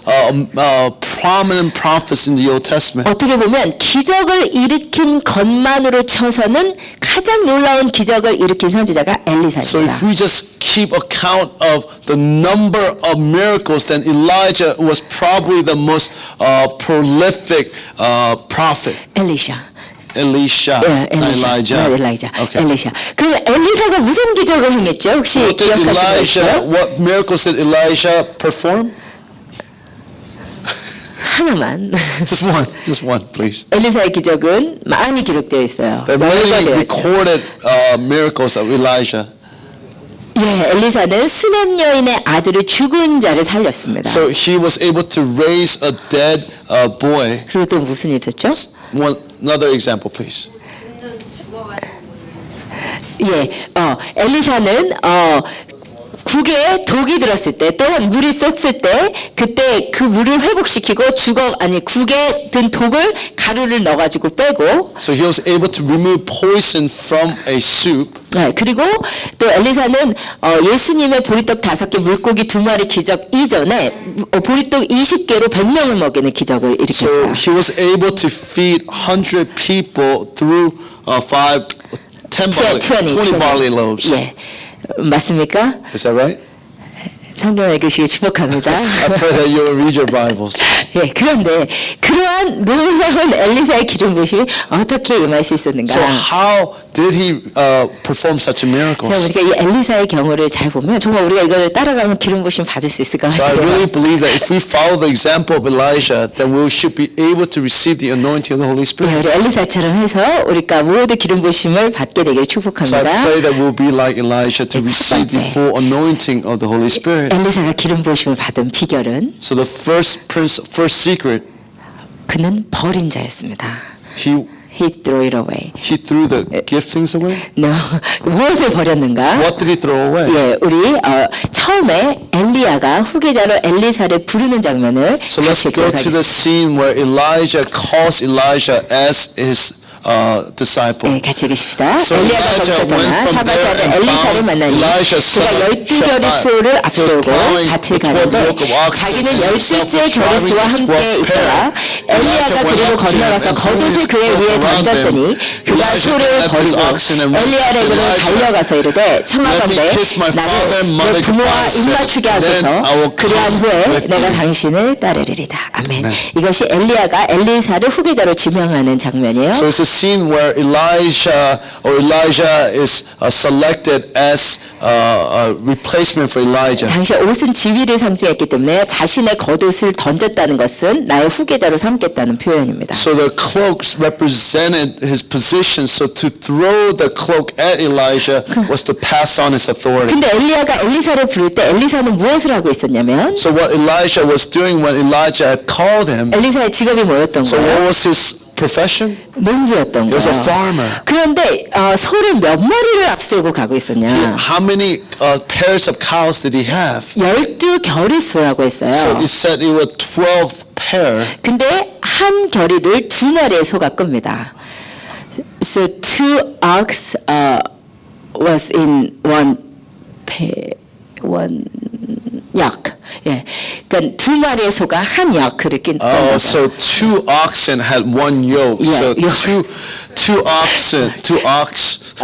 prominent prophets in the Old Testament. 어떻게 보면 기적을 일으킨 것만으로 쳐서는 가장 놀라운 기적을 일으킨 선지자가 So if 엘리사입니다. we just keep account of the number of miracles, then Elijah was probably the most prolific prophet. 엘리샤. Elisha, 예, Elijah. 엘리자. Okay. 엘리샤. 그럼 엘리사가 무슨 기적을 행했죠? 혹시 What did 기억하시는 거 Elijah? 있어요? What miracles did Elijah perform? 하나만. Just one, please. 엘리사의 기적은 많이 기록되어 있어요. There are many 널려되어 있어요. recorded miracles of Elijah. 예, 엘리사는 수냄 여인의 아들을 죽은 자를 살렸습니다. So he was able to raise a dead boy. 그리고 또 무슨 일 있었죠? Another example, please. 예, 엘리사는 국에 독이 들었을 때 또는 물이 썼을 때 그때 그 물을 회복시키고 국에 든 독을 가루를 넣어가지고 빼고 So he was able to remove poison from a soup. 네, 그리고 또 엘리사는 예수님의 보리떡 5개 물고기 2마리 기적 이전에 보리떡 20개로 100명을 먹이는 기적을 So 일으켰어요. he was able to feed 100 people through 20 barley loaves. 예, 맞습니까? Is that right? 성경을 읽으시기 축복합니다. I pray that you will read your Bibles. 예, 그런데 그러한 놀라운 엘리사의 기름 부으심이 어떻게 임할 수 있었는가? So how did he perform such a miracles? 자, 우리가 이 엘리사의 경우를 잘 보면 정말 우리가 이걸 따라가면 기름 부으심 받을 수 있을 것 So I 같아요. really believe that if we follow the example of Elijah, then we should be able to receive the anointing of the Holy 예, Spirit. 우리 엘리사처럼 해서 우리가 모두 기름 부으심을 받게 되기를 So I 축복합니다. pray that we'll be like Elijah to receive the full anointing of the Holy Spirit. 엘리사가 기름 부으심을 받은 비결은 So the first secret, 그는 버린 자였습니다. he threw it away. threw the giftings away. No. 무엇을 버렸는가? What did he throw away? 예, 우리 처음에 엘리야가 후계자로 엘리사를 부르는 장면을 So let's 다시 go 읽도록 to the 하겠습니다. scene where Elijah calls Elijah as his disciple. 네, 같이 읽으십시다. So 엘리야가 Elijah 거기서 went 떠나 from 사바사는 there and 엘리사를 found 만나니 Elisha, son 그가 of 12결의 Shaphat. 소를 He was 앞세우고 plowing 밭을 before the 가는데 yoke of oxen, 자기는 and himself 10째 was 결의수와 driving 함께 12 있더라. pair. 엘리야가 Elijah 그리로 went up to him 건너가서 and 겉옷을 threw 그의 his 위에 cloak around 던졌더니 him. 그가 Elijah 소를 left his 버리고 oxen and went to 엘리야에게로 Elijah. 달려가서 이르되 청하건대 Let me kiss my father and 나를 mother 내 부모와 goodbye, 입맞추게 and then 하소서. I will 그리한 come 후에 with 내가 you. 당신을 따르리이다. 아멘. 아멘. 이것이 엘리야가 엘리사를 후계자로 지명하는 장면이에요. So it's a scene where Elijah is selected as a replacement for Elijah. 당시 옷은 지위를 상징했기 때문에 자신의 겉옷을 던졌다는 것은 나의 후계자로 삼겠다는 표현입니다. So the cloaks represented his position. So to throw the cloak at Elijah was to pass on his authority. 근데 엘리야가 엘리사를 부를 때 엘리사는 무엇을 하고 있었냐면 So what Elijah was doing when Elijah had called him, 엘리사의 직업이 뭐였던 so what 거예요? was his profession? 농부였던 He was a 거예요. farmer. 그런데 소를 몇 마리를 앞세우고 가고 있었냐? How many pairs of cows did he have? 12결의수라고 했어요. So he said it was 12 pair. 근데 한 결의를 2마리의 소가 끕니다. So 2 ox was in one yoke. 예, 그러니까 2마리의 소가 한 yoke를 낀 Oh, 거죠. so 2 oxen had 1 yoke. Yeah, So yoke. two oxen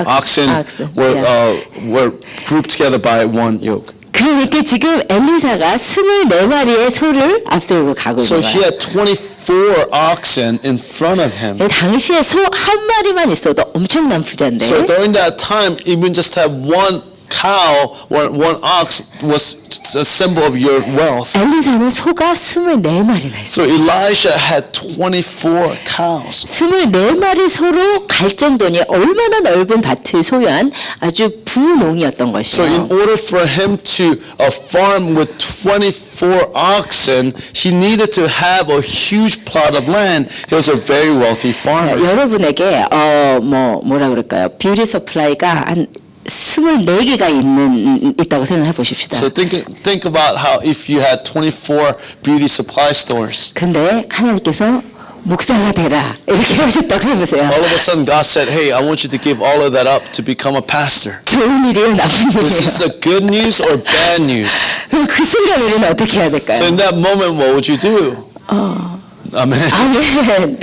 Oxen, were grouped together by 1 yoke. 그러니까 지금 엘리사가 24마리의 소를 앞세우고 가고 So 있는 he 거예요. had 24 oxen in front of him. 당시에 소 한 마리만 있어도 엄청난 부자인데 So during that time, even just have 1 cow or 1 ox was a symbol of your wealth. 엘리사는 소가 24마리나 있어요. So Elijah had 24 cows. 24마리 소로 갈 정도니 얼마나 넓은 밭을 소유한 아주 부농이었던 So in 것이에요. order for him to farm with 24 oxen, he needed to have a huge plot of land. He was a very wealthy farmer. 여러분에게 뭐라 그럴까요? 뷰티 서플라이가 한 24개가 있다고 생각해 보십시다. So think about how if you had 24 beauty supply stores. 근데 하나님께서 목사가 되라 이렇게 하셨다고 해보세요. All of a sudden God said, hey, I want you to give all of that up to become a pastor. 좋은 일이에요, 나쁜 Is 일이에요? this a good news or bad news? 그럼 그 순간 우리는 어떻게 해야 될까요? So in that moment, what would you do? Amen. 아멘.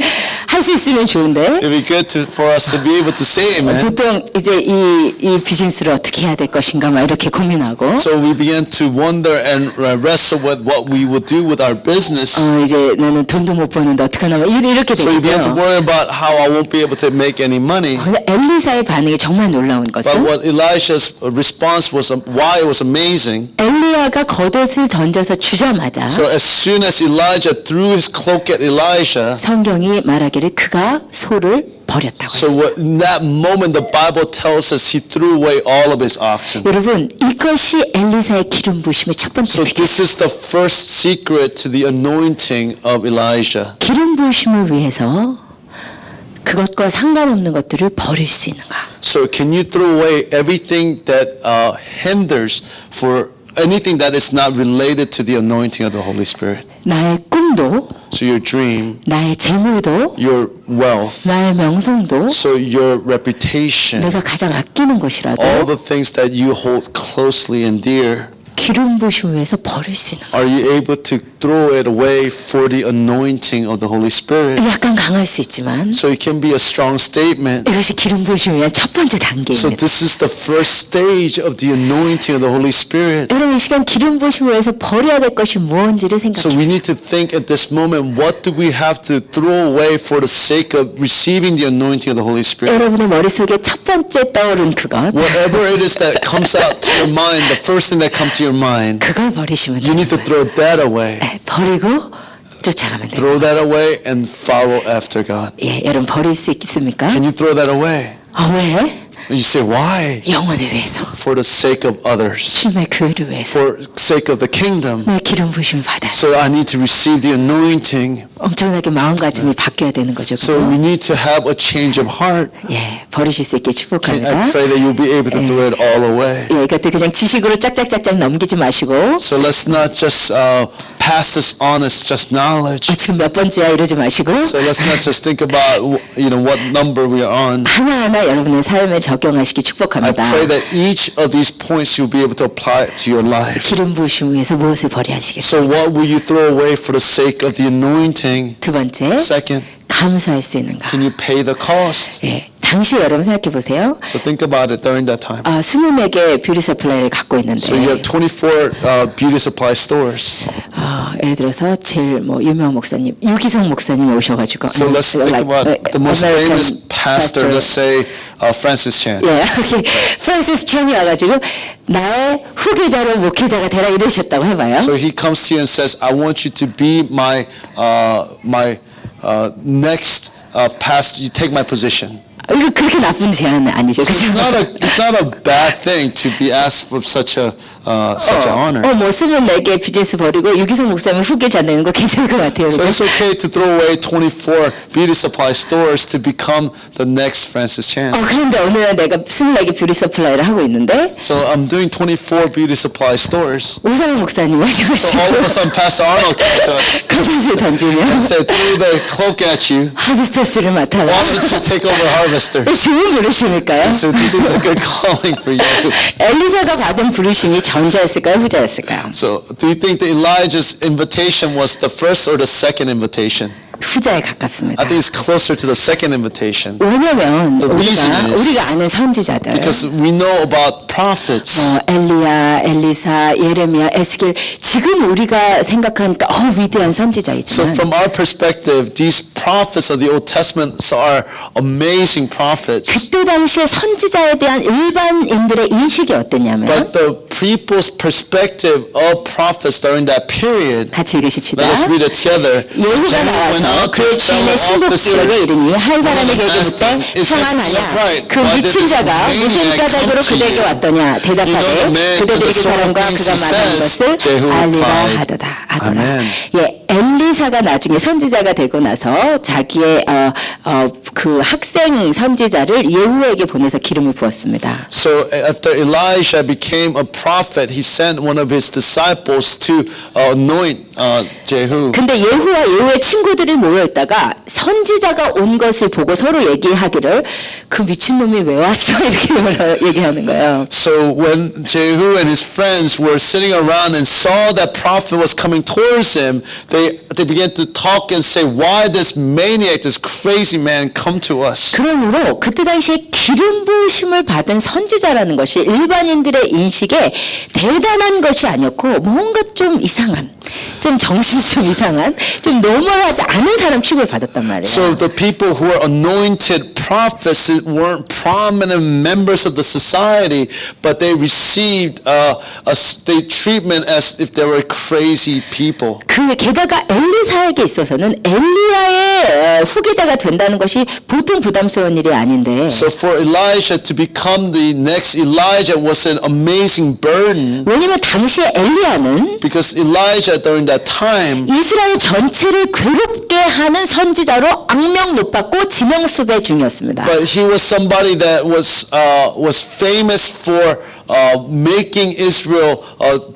할 수 있으면 좋은데 It'd be good for us to be able to say amen. 보통 이제 이 비즈니스를 어떻게 해야 될 것인가 막 이렇게 고민하고 So we began to wonder and wrestle with what we would do with our business. 이제 나는 돈도 못 버는데 어떡하나 막 이렇게 So we began to 되겠죠. worry about how I won't be able to make any money. 근데 엘리사의 반응이 정말 놀라운 But 것은 what Elisha's response was, why it was amazing. 엘리야가 겉옷을 던져서 주자마자 So as soon as Elijah threw his cloak at Elisha, 성경이 말하기를 그가 소를 버렸다고 so 했어요. in that moment the Bible tells us he threw away all of his oxen. 여러분 이것이 엘리사의 기름 부으심의 첫 번째 So 비결. this is the first secret to the anointing of Elijah. 기름 부으심을 위해서 그것과 상관없는 것들을 버릴 수 있는가? So can you throw away everything that hinders for anything that is not related to the anointing of the Holy Spirit? 나의 꿈도, So your dream, 나의 재물도, your wealth, 나의 명성도, so your reputation, 내가 가장 아끼는 all 것이라도 the things that you hold closely and dear. 기름 부심 위해서 버릴 수 있는 Are you able to throw it away for the anointing of the Holy Spirit? 약간 강할 수 있지만 So it can be a strong statement. 이것이 기름 부심 위한 첫 번째 So 단계입니다. this is the first stage of the anointing of the Holy Spirit. 여러분 이 시간 기름 부심 위해서 버려야 될 것이 무엇인지를 So we 생각해보세요. need to think at this moment, what do we have to throw away for the sake of receiving the anointing of the Holy Spirit? 여러분의 머릿속에 첫 번째 떠오른 그것 Whatever it is that comes out to your mind, the first thing that comes to your mind, 그걸 버리시면 you need to 돼요. throw that away. 버리고 쫓아가면 돼요. Throw that away and follow after God. 예, 여러분 버릴 수 있습니까? Can you throw that away? 왜? And you say, why? 영혼을 위해서, For the sake of others. 주님의 교회를 위해서, For sake of the kingdom. 내 기름 부심을 받아요. So I need to receive the anointing. 엄청나게 마음가짐이 바뀌어야 되는 거죠. So we 그죠? need to have a change of heart. 예, 버리실 수 있게 I 축복합니다. pray that you'll be able to throw it all away. 예, 이것도 그냥 지식으로 짝짝짝짝 넘기지 마시고 So let's not just pass this on as just knowledge. 지금 몇 번째야 이러지 마시고 So let's not just think about what number we are on. 하나하나 여러분의 삶에 적용하시기 I 축복합니다. pray that each of these points you'll be able to apply it to your life. 기름 부으심 위해서 무엇을 버려야 하시겠어요? So what will you throw away for the sake of the anointing? 두 번째, Second, 감수할 수 있는가? can you pay the cost? 예, 당시 여러분 생각해 보세요. So think about it during that time. 24개 뷰티 서플라이를 갖고 있는데 So you have 24 beauty supply stores. 예를 들어서 제일 유명한 목사님 유기성 목사님이 오셔가지고 So let's think about the most famous pastor, let's say Francis Chan. 예, 오케이. 프란시스 첸이 와가지고 나의 후계자로 목회자가 되라 이러셨다고 해봐요. So he comes to you and says, I want you to be my next pastor. You take my position. 이거 그렇게 나쁜 제안은 아니죠. So it's not a bad thing to be asked for such an honor. 24개 비즈니스 버리고 유기성 목사님 후계자 되는 거 괜찮을 것 같아요. So it's okay to throw away 24 beauty supply stores to become the next Francis Chan. 그런데 오늘은 내가 24개 뷰티 서플라이를 하고 있는데 So I'm doing 24 beauty supply stores. 오상훈 목사님 So all of a sudden Pastor Arnold comes to us 겉옷을 던지면 and said, threw the cloak at you. 하비스터스를 맡아라. Why don't you take over Harvester? 좋은 부르심일까요? So do you think it's a good calling for you? 엘리사가 받은 부르심이 전자였을까요? 후자였을까요? So do you think that Elijah's invitation was the first or the second invitation? 후자에 가깝습니다. I think it's closer to the second invitation. 왜냐면 The reason is 우리가 아는 선지자들 because we know about prophets. 엘리야, 엘리사, 예레미야, 에스겔 지금 우리가 생각하니까 위대한 So 선지자이지만 from our perspective, these prophets of the Old Testament are amazing prophets. 그때 당시에 선지자에 대한 일반인들의 인식이 어땠냐면 But the people's perspective of prophets during that period, 같이 읽으십시다. let us read it together. 예후가 Samuel went 나와서 out to 그의 his 주인의 fellow 신복기에게 officers. 이르니 한 사람이 When he 그에게 asked him, 묻되 "Is your 평안하냐? right? 그 Why did 미친 this 자가 무슨 maniac 까닭으로 come to 그대에게 you?" 왔더냐? You know the 대답하되 man 그대들에게 with the 사람과 sword 그가 thinks he 말한 says, 것을 Jehu 알리라 replied, 하더라. Amen. 예, 엘리사가 나중에 선지자가 되고 나서 자기의 그 학생 선지자를 예후에게 보내서 기름을 부었습니다. So after Elijah became a prophet, he sent one of his disciples to anoint Jehu. 근데 예후와 예후의 친구들이 모여 있다가 선지자가 온 것을 보고 서로 얘기하기를 그 미친놈이 왜 왔어? 이렇게 얘기하는 거예요. So when Jehu and his friends were sitting around and saw that prophet was coming towards him, they began to talk and say, why this maniac, this crazy man come to us? 그러므로 그때 당시에 기름 부으심을 받은 선지자라는 것이 일반인들의 인식에 대단한 것이 아니었고 뭔가 좀 이상한, 좀 정신이 좀 이상한, 좀 노멀하지 않은 사람 취급을 받았단 말이에요. So the people who were anointed prophets weren't prominent members of the society, but they received the treatment as if they were crazy people. 그 게다가 엘리사에게 있어서는 엘리야의 후계자가 된다는 것이 보통 부담스러운 일이 아닌데 So for Elijah to become the next Elijah was an amazing burden 왜냐면 당시에 엘리야는 because Elijah during that time 이스라엘 전체를 괴롭게 하는 선지자로 악명 높았고 지명수배 중이었습니다. but he was somebody that was famous for making Israel.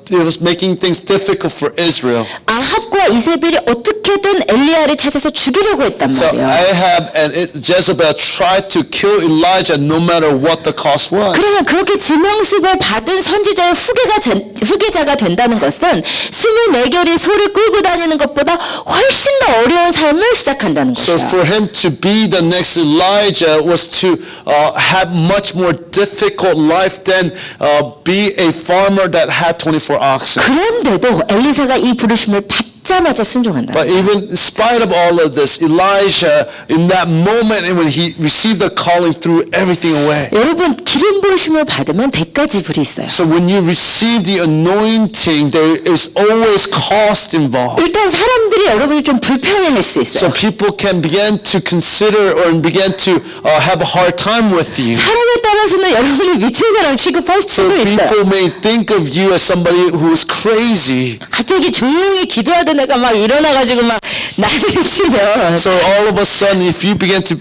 It was making things difficult for Israel. 아합과 이세벨이 어떻게든 엘리야를 찾아서 죽이려고 했단 So 말이에요. Ahab and Jezebel tried to kill Elijah no matter what the cost was. 그러면 그렇게 지명수배 받은 선지자의 후계자가 된다는 것은 24개월이 소를 끌고 다니는 것보다 훨씬 더 어려운 삶을 시작한다는 So 것이죠. for him to be the next Elijah was to have much more difficult life than be a farmer that had 24 oxen. 그런데도 엘리사가 이 부르심을 받자마자 순종한다. But even in spite of all of this, Elijah, in that moment, and when he received the calling, threw everything away. 여러분 기름 부으심을 받으면 대가 지불이 있어요. So when you receive the anointing, there is always cost involved. 일단 사람들이 여러분이 좀 불편해할 수 So 있어요. people can begin to consider or begin to have a hard time with you. 사람에 따라서는 여러분이 미친 사람 취급할 So 수도 있어요. people may think of you as somebody who is crazy. 갑자기 조용히 기도하던 애가 막 일어나가지고 막 난리를 치면 So all of a sudden, if you begin to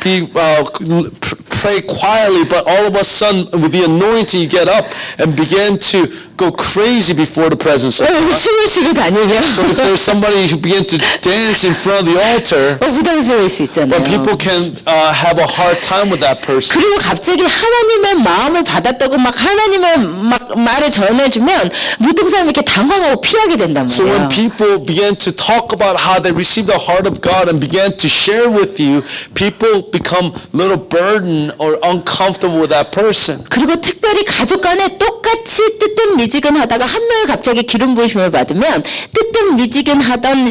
pray quietly, but all of a sudden with the anointing, you get up and begin to go crazy before the presence of 그래서 God. 춤을 추고 다니면 So if there's somebody who begin to dance in front of the altar, 부담스러울 수 있잖아요. but people can have a hard time with that person. 그리고 갑자기 하나님의 마음을 받았다고 막 하나님의 막 말을 전해주면 모든 사람이 이렇게 당황하고 피하게 된단 So when 말이에요. people begin to talk about how they received the heart of God and began to share with you, people become a little burdened or uncomfortable with that person. 그리고 특별히 가족 간에 똑같이 뜨뜻미지근하다가 한 명이 갑자기 기름 부으심을 받으면 뜨뜻미지근하던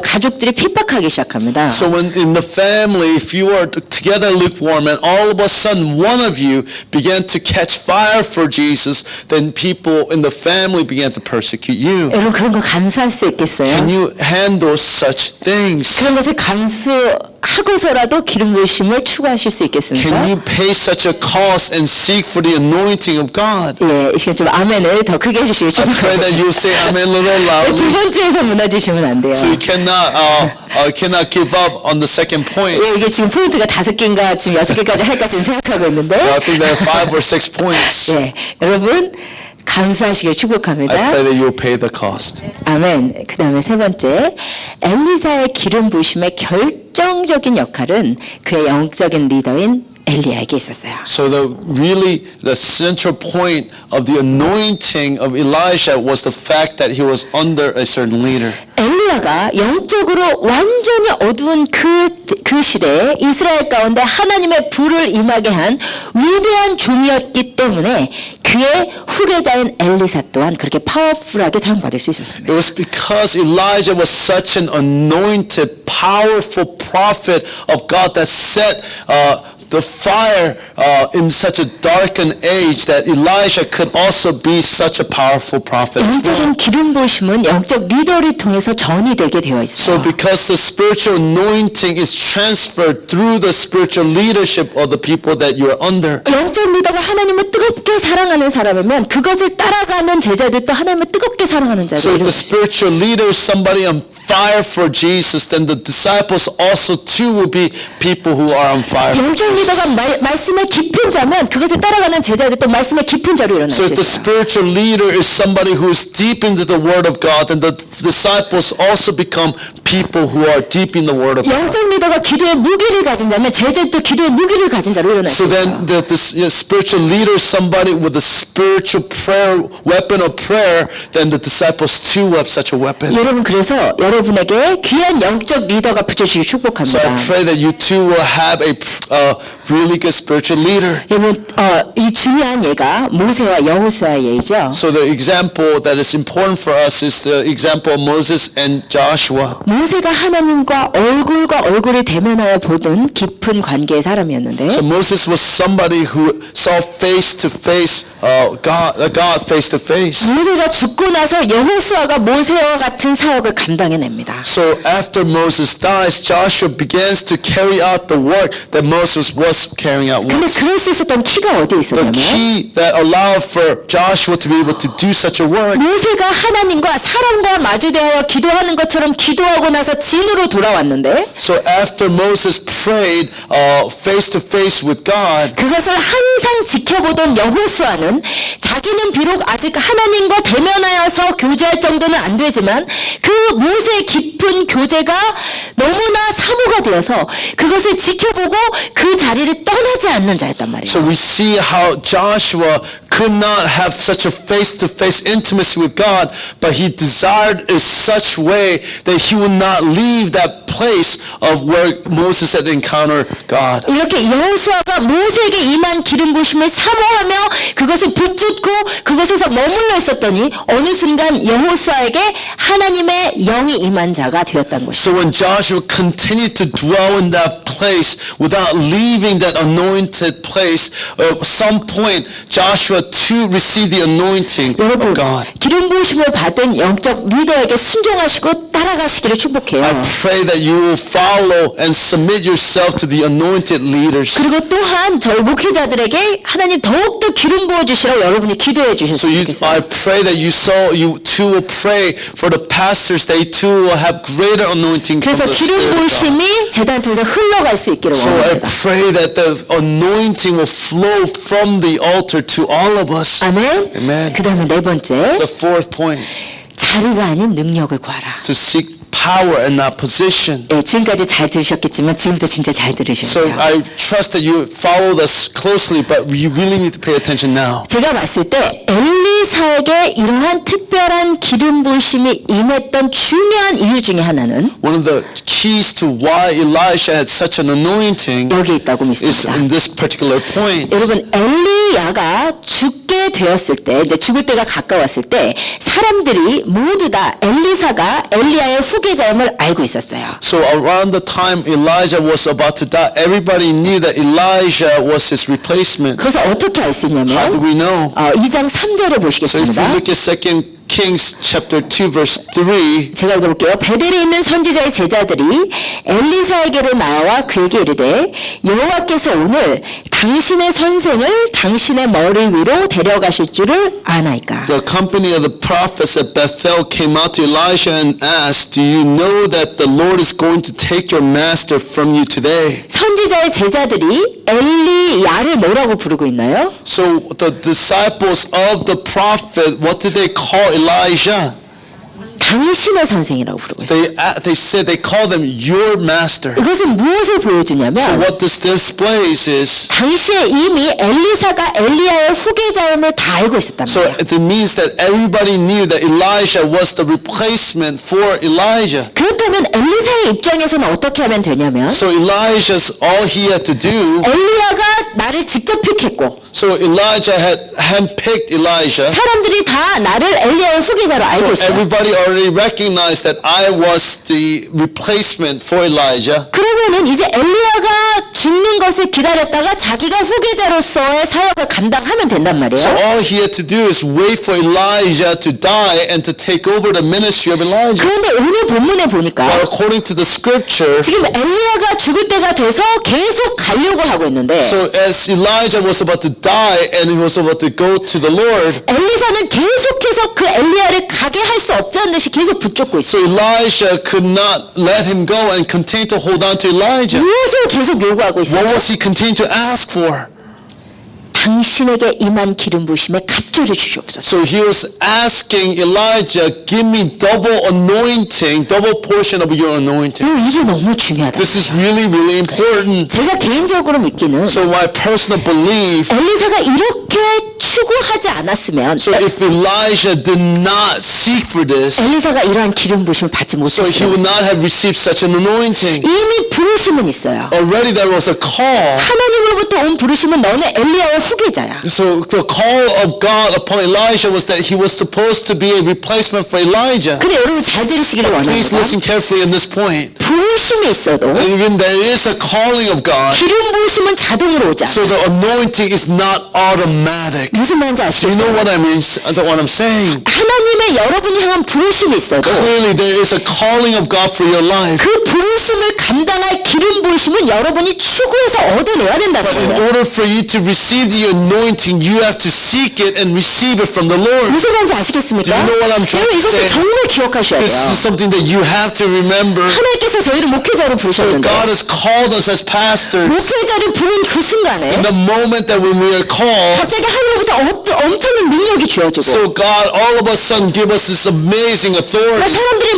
가족들이 핍박하기 시작합니다. So when in the family, if you are together lukewarm and all of a sudden one of you began to catch fire for Jesus, then people in the family began to persecute you. 여러분 그런 걸 감수할 수 있겠어요? Can you handle such things? 그런 것을 감수하고서라도 기름 부으심을 추구하실 수 있겠습니까? Can you pay such a cost and seek for the anointing of God? 예, 이 시간 좀 아멘을 더 크게 해주시기 I pray that you will say amen a little 두 loudly. 번째에서 무너지시면 안 돼요. So you cannot give up on the second point. 예, 이게 지금 포인트가 5개인가 지금 6개까지 할까 지금 생각하고 있는데 So I think there are 5 or 6 points. 예, 여러분 감사하시길 축복합니다. I pray that you will pay the cost. 아멘. 그 다음에 세 번째, 엘리사의 기름 부으심의 결정적인 역할은 그의 영적인 리더인 엘리야에게 있었어요. So the central point of the anointing of Elijah was the fact that he was under a certain leader. 엘리야가 영적으로 완전히 어두운 그 시대에 이스라엘 가운데 하나님의 불을 임하게 한 위대한 종이었기 때문에 그의 후계자인 엘리사 또한 그렇게 파워풀하게 사용받을 수 있었습니다. It was because Elijah was such an anointed, powerful prophet of God that set the fire in such a darkened age that Elijah could also be such a powerful prophet. 영적인 기름 부으심은 영적 리더를 통해서 전이되게 되어 So 있어요. because the spiritual anointing is transferred through the spiritual leadership of the people that you are under. 영적 리더가 하나님을 뜨겁게 사랑하는 사람이면 그것을 따라가는 제자들도 하나님을 뜨겁게 사랑하는 So 자들. if the spiritual leader is somebody on fire for Jesus, then the disciples also too will be people who are on fire. 영적 리더가 말씀의 깊은 자면 그것을 따라가는 제자들도 말씀의 깊은 자로 일어날 So 수 if the 있어요. spiritual leader is somebody who is deep into the Word of God, then the disciples also become people who are deep in the Word of God. 영적 리더가 기도의 무기를 가진 자면 제자들도 기도의 무기를 가진 자로 일어날 수 So 있어요. then the spiritual leader is somebody with a spiritual prayer, weapon of prayer, then the disciples too have such a weapon. 여러분 그래서 여러분에게 귀한 영적 리더가 붙여주시기 So 축복합니다. I pray that you too will have a really good spiritual leader. 여러분 이 중요한 예가 모세와 여호수아의 예이죠. So the example that is important for us is the example of Moses and Joshua. 모세가 하나님과 얼굴과 얼굴을 대면하여 보던 깊은 관계의 사람이었는데 So Moses was somebody who saw face to face God face to face. 모세가 죽고 나서 여호수아가 모세와 같은 사역을 감당해냅니다. So after Moses dies, Joshua begins to carry out the work that Moses was carrying out 근데 once. 그럴 수 있었던 키가 어디에 The 있었냐면 key that allowed for Joshua to be able to do such a work 모세가 하나님과 사람과 마주대하여 기도하는 것처럼 기도하고 기도하고 나서 진으로 돌아왔는데 So after Moses prayed face to face with God, 그것을 항상 지켜보던 여호수아는 자기는 비록 아직 하나님과 대면하여서 교제할 정도는 안 되지만 그 모세의 깊은 교제가 너무나 사모가 되어서 그것을 지켜보고 그 자리를 떠나지 않는 자였단 말이에요. so we see how Joshua could not have such a face-to-face intimacy with God, but he desired in such way that he would not leave that place of where Moses had encountered God. 이렇게 여호수아가 모세에게 임한 기름 부심을 사모하며 그것을 붙잡고 그것에서 머물러 있었더니 어느 순간 여호수아에게 하나님의 영이 임한 자가 되었다는 것이죠. So when Joshua continued to dwell in that place without leaving that anointed place, at some point Joshua too received the anointing 여러분, of God. 기름 부심을 받은 영적 리더에게 순종하시고 따라가시기를 축복해요. I pray that you will follow and submit yourself to the anointed leaders. 그리고 또한 저희 목회자들에게 하나님 더욱더 기름 부어주시라고 여러분이 기도해 So 주셨으면 I 좋겠어요. pray that you too will pray for the pastors. They too will have greater anointing from 그래서 the 기름 Spirit of God. 부심이 재단 통해서 흘러갈 수 있기를 So I 원합니다. pray that the anointing will flow from the altar to all of us. 아멘. Amen. 그 다음에 네 번째, The fourth point, 자리가 아닌 능력을 구하라. to seek power and not position. 예, 지금까지 잘 들으셨겠지만 지금부터 진짜 잘 들으셔야 So 돼요. I trust that you followed us closely, but you really need to pay attention now. 제가 봤을 때 엘리사에게 이러한 특별한 기름 부으심이 임했던 중요한 이유 중에 하나는 One of the keys to why Elijah had such an anointing 여기 있다고 is 믿습니다. in this particular point. 여러분, 엘리야가 죽게 되었을 때, 이제 죽을 때가 가까웠을 때 사람들이 모두 다 엘리사가 엘리야의 후계자임을 알고 있었어요. So around the time Elijah was about to die, everybody knew that Elijah was his replacement. 그래서 어떻게 알 수 How do 있냐면 we know? 2장 3절을 So if we 보시겠습니다. look at 2 Kings chapter 2 verse 3, 제가 읽어볼게요. 베델에 있는 선지자의 제자들이 엘리사에게로 나와 그에게 이르되 여호와께서 오늘 당신의 선생을 당신의 머리 위로 데려가실 줄을 아나이까. the company of the prophets at Bethel came out to Elijah and asked, Do you know that the Lord is going to take your master from you today? 선지자의 제자들이 엘리야를 뭐라고 부르고 있나요? So the disciples of the prophet, what did they call Elijah? 당신의 선생이라고 부르고 있어요. They call them your master. 이것은 무엇을 So 보여주냐면 what this displays is, 당시에 이미 엘리사가 엘리야의 후계자임을 다 알고 있었단 so 말이에요. it means that everybody knew that Elijah was the replacement for Elijah. 그렇다면 엘리사의 입장에서는 어떻게 하면 되냐면 So Elijah's all he had to do. 엘리야가 나를 직접 픽했고 So Elijah had handpicked Elijah. 사람들이 다 나를 엘리야의 후계자로 알고 So 있어요. everybody already recognized that I was the replacement for Elijah. 그러면은 이제 엘리야가 죽는 것을 기다렸다가 자기가 후계자로서의 사역을 감당하면 된단 So 말이에요. all he had to do is wait for Elijah to die and to take over the ministry of Elijah. 그런데 오늘 본문에 보니까 But according to the scripture, 지금 엘리야가 죽을 때가 돼서 계속 가려고 하고 있는데 so as Elijah was about to die and he was about to go to the Lord, 엘리사는 계속해서 그 엘리야를 가게 할 수 없다는 듯이 계속 붙잡고 so 있어요. Elijah could not let him go and continue to hold on to Elijah. 무엇을 계속 요구하고 What 있어요? was he continuing to ask for? 당신에게 임한 기름 부으심에 갑절을 주시옵소서. So he was asking Elijah, give me double anointing, double portion of your anointing. 이게 너무 중요하다. This is really, really important. 제가 개인적으로 믿기는 So my personal belief, 엘리사가 이렇게 추구하지 않았으면 so if Elijah did not seek for this, 엘리사가 이러한 기름 부으심을 받지 so he would 못했어요. not have received such an anointing. 이미 부르심은 있어요. Already there was a call. 하나님으로부터 온 부르심은 너는 엘리야의 후계자야. So the call of God upon Elijah was that he was supposed to be a replacement for Elijah. 근데 여러분 잘 들으시기를 Please 원합니다. listen carefully in this point. 부르심이 있어도 even there is a calling of God, 기름 부으심은 자동으로 오지 않아. so the anointing is not automatic. 무슨 말인지 Do you know 아시겠어요? what I mean? What I'm saying? 하나님의 여러분이 향한 부르심이 있어도 Clearly, there is a calling of God for your life. 그 부르심을 감당할 기름 부으심은 여러분이 추구해서 얻어내야 된다는 In 거예요. order for you to receive the anointing, you have to seek it and receive it from the Lord. 무슨 말인지 아시겠습니까? Do you know what I'm trying 여러분 to 이것을 say? 정말 기억하셔야 This 돼요. is something that you have to remember. 하나님께서 저희를 목회자로 So 부르셨는데 God has called us as pastors. 목회자를 부른 그 순간에 In the moment that when we are called, 갑자기 하늘로부터 엄청난 능력이 주어지고 so God all of a sudden give us this amazing 막 authority. 사람들이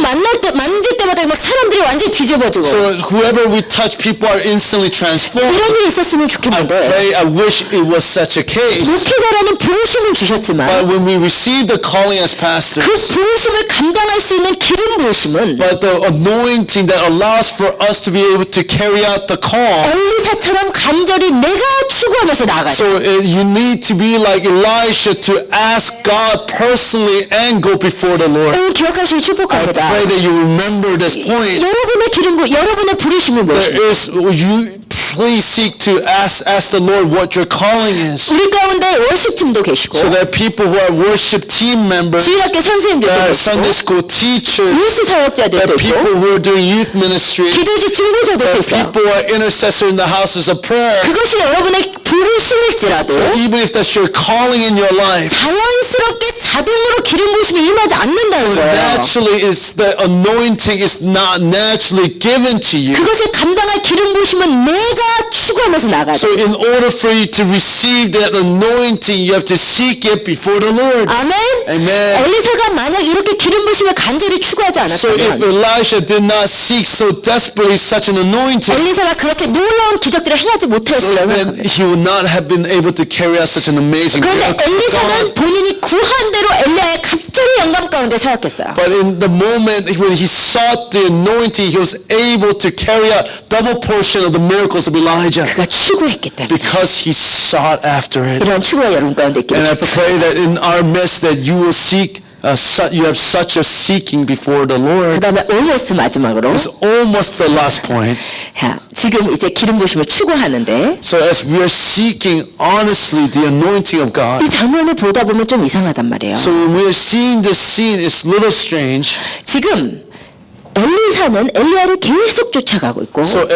만질 때마다 막 사람들이 완전히 뒤집어지고 So whoever we touch, people are instantly transformed. 이런 일이 있었으면 I 좋겠는데 pray, I wish it was such a case. 목회자라는 부르심을 주셨지만 But when we receive the calling as pastors, 그 부르심을 감당할 수 있는 기름 부으심은 but the anointing that allows for us to be able to carry out the call. 엘리사처럼 간절히 내가 추구하면서 나아가야 돼. So you need to be like Elisha to ask God personally and go before the Lord. 여러분 기억하시기 I 축복합니다. pray that you remember this point. 여러분의 기름 부 여러분의 부르심이 무엇입니까? There is, you please seek to ask the Lord what your calling is. 우리 가운데 월십팀도 계시고 So there are people who are worship team members, 주일학교 선생님들도 there are 계시고 Sunday school teachers, 뉴스 there 사역자들도 are 있고 people who are doing youth ministry, 기도집 중보자들도 there are 있어요. people who are intercessor in the houses of prayer. 그것이 여러분의 부르심일지라도 Even if that's your calling in your life, 자연스럽게 자동으로 기름 부으심이 임하지 않는다는 거예요. naturally is the anointing is not naturally given to you. 그것을 감당할 기름 부으심은 내가 추구하면서 나가야 So 돼. in order for you to receive that anointing, you have to seek it before the Lord. 아멘. Amen. 엘리사가 만약 이렇게 기름 부으심을 간절히 추구하지 So if 않았다면 Elisha did not seek so desperately such an anointing, 엘리사가 그렇게 놀라운 기적들을 행하지 so 못했어요. then he would not have been able to carry out such an amazing 그런데 miracle. 엘리사는 본인이 구한 대로 엘리야의 갑절의 영감 가운데 사역했어요. But in the moment when he sought the anointing, he was able to carry out double portion of the miracles of Elijah 그가 추구했기 때문에 because he sought after it. 이런 추구가 여러분 가운데 있기를 And I 축복합니다. pray that in our midst that you will seek, you have such a seeking before the 그 Lord. 다음에 almost 마지막으로 It's almost the last point. 자, 지금 이제 기름 부으심을 추구하는데 So as we are seeking honestly the anointing of God, 이 장면을 보다 보면 좀 이상하단 말이에요. so when we are seeing this scene, it's a little strange. 지금 엘리사는 엘리야를 계속 쫓아가고 있고 So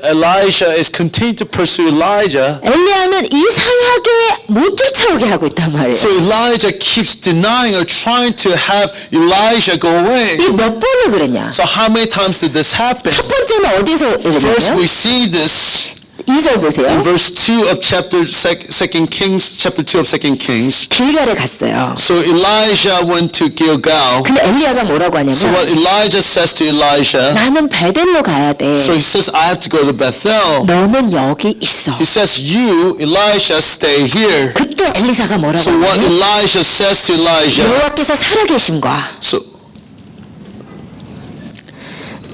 Elijah is continuing to pursue Elijah. 엘리야는 이상하게 못 쫓아오게 하고 있단 말이에요. So Elijah keeps denying or trying to have Elijah go away. 이 몇 번을 그랬냐? So how many times did this happen? 첫 번째는 어디서 First 그랬냐면 we see this 2절 보세요. in verse 2 of chapter 2 Kings, chapter 2 of 2 Kings. 길갈에 갔어요. So Elijah went to Gilgal. 근데 엘리야가 뭐라고 So 하냐면 what Elijah says to Elijah, 나는 베델로 가야 돼. so he says, I have to go to Bethel. 너는 여기 있어. He says, you, Elisha, stay here. 그때 엘리사가 뭐라고 So what 하냐면 Elijah says to Elijah, 여호와께서 살아계심과 so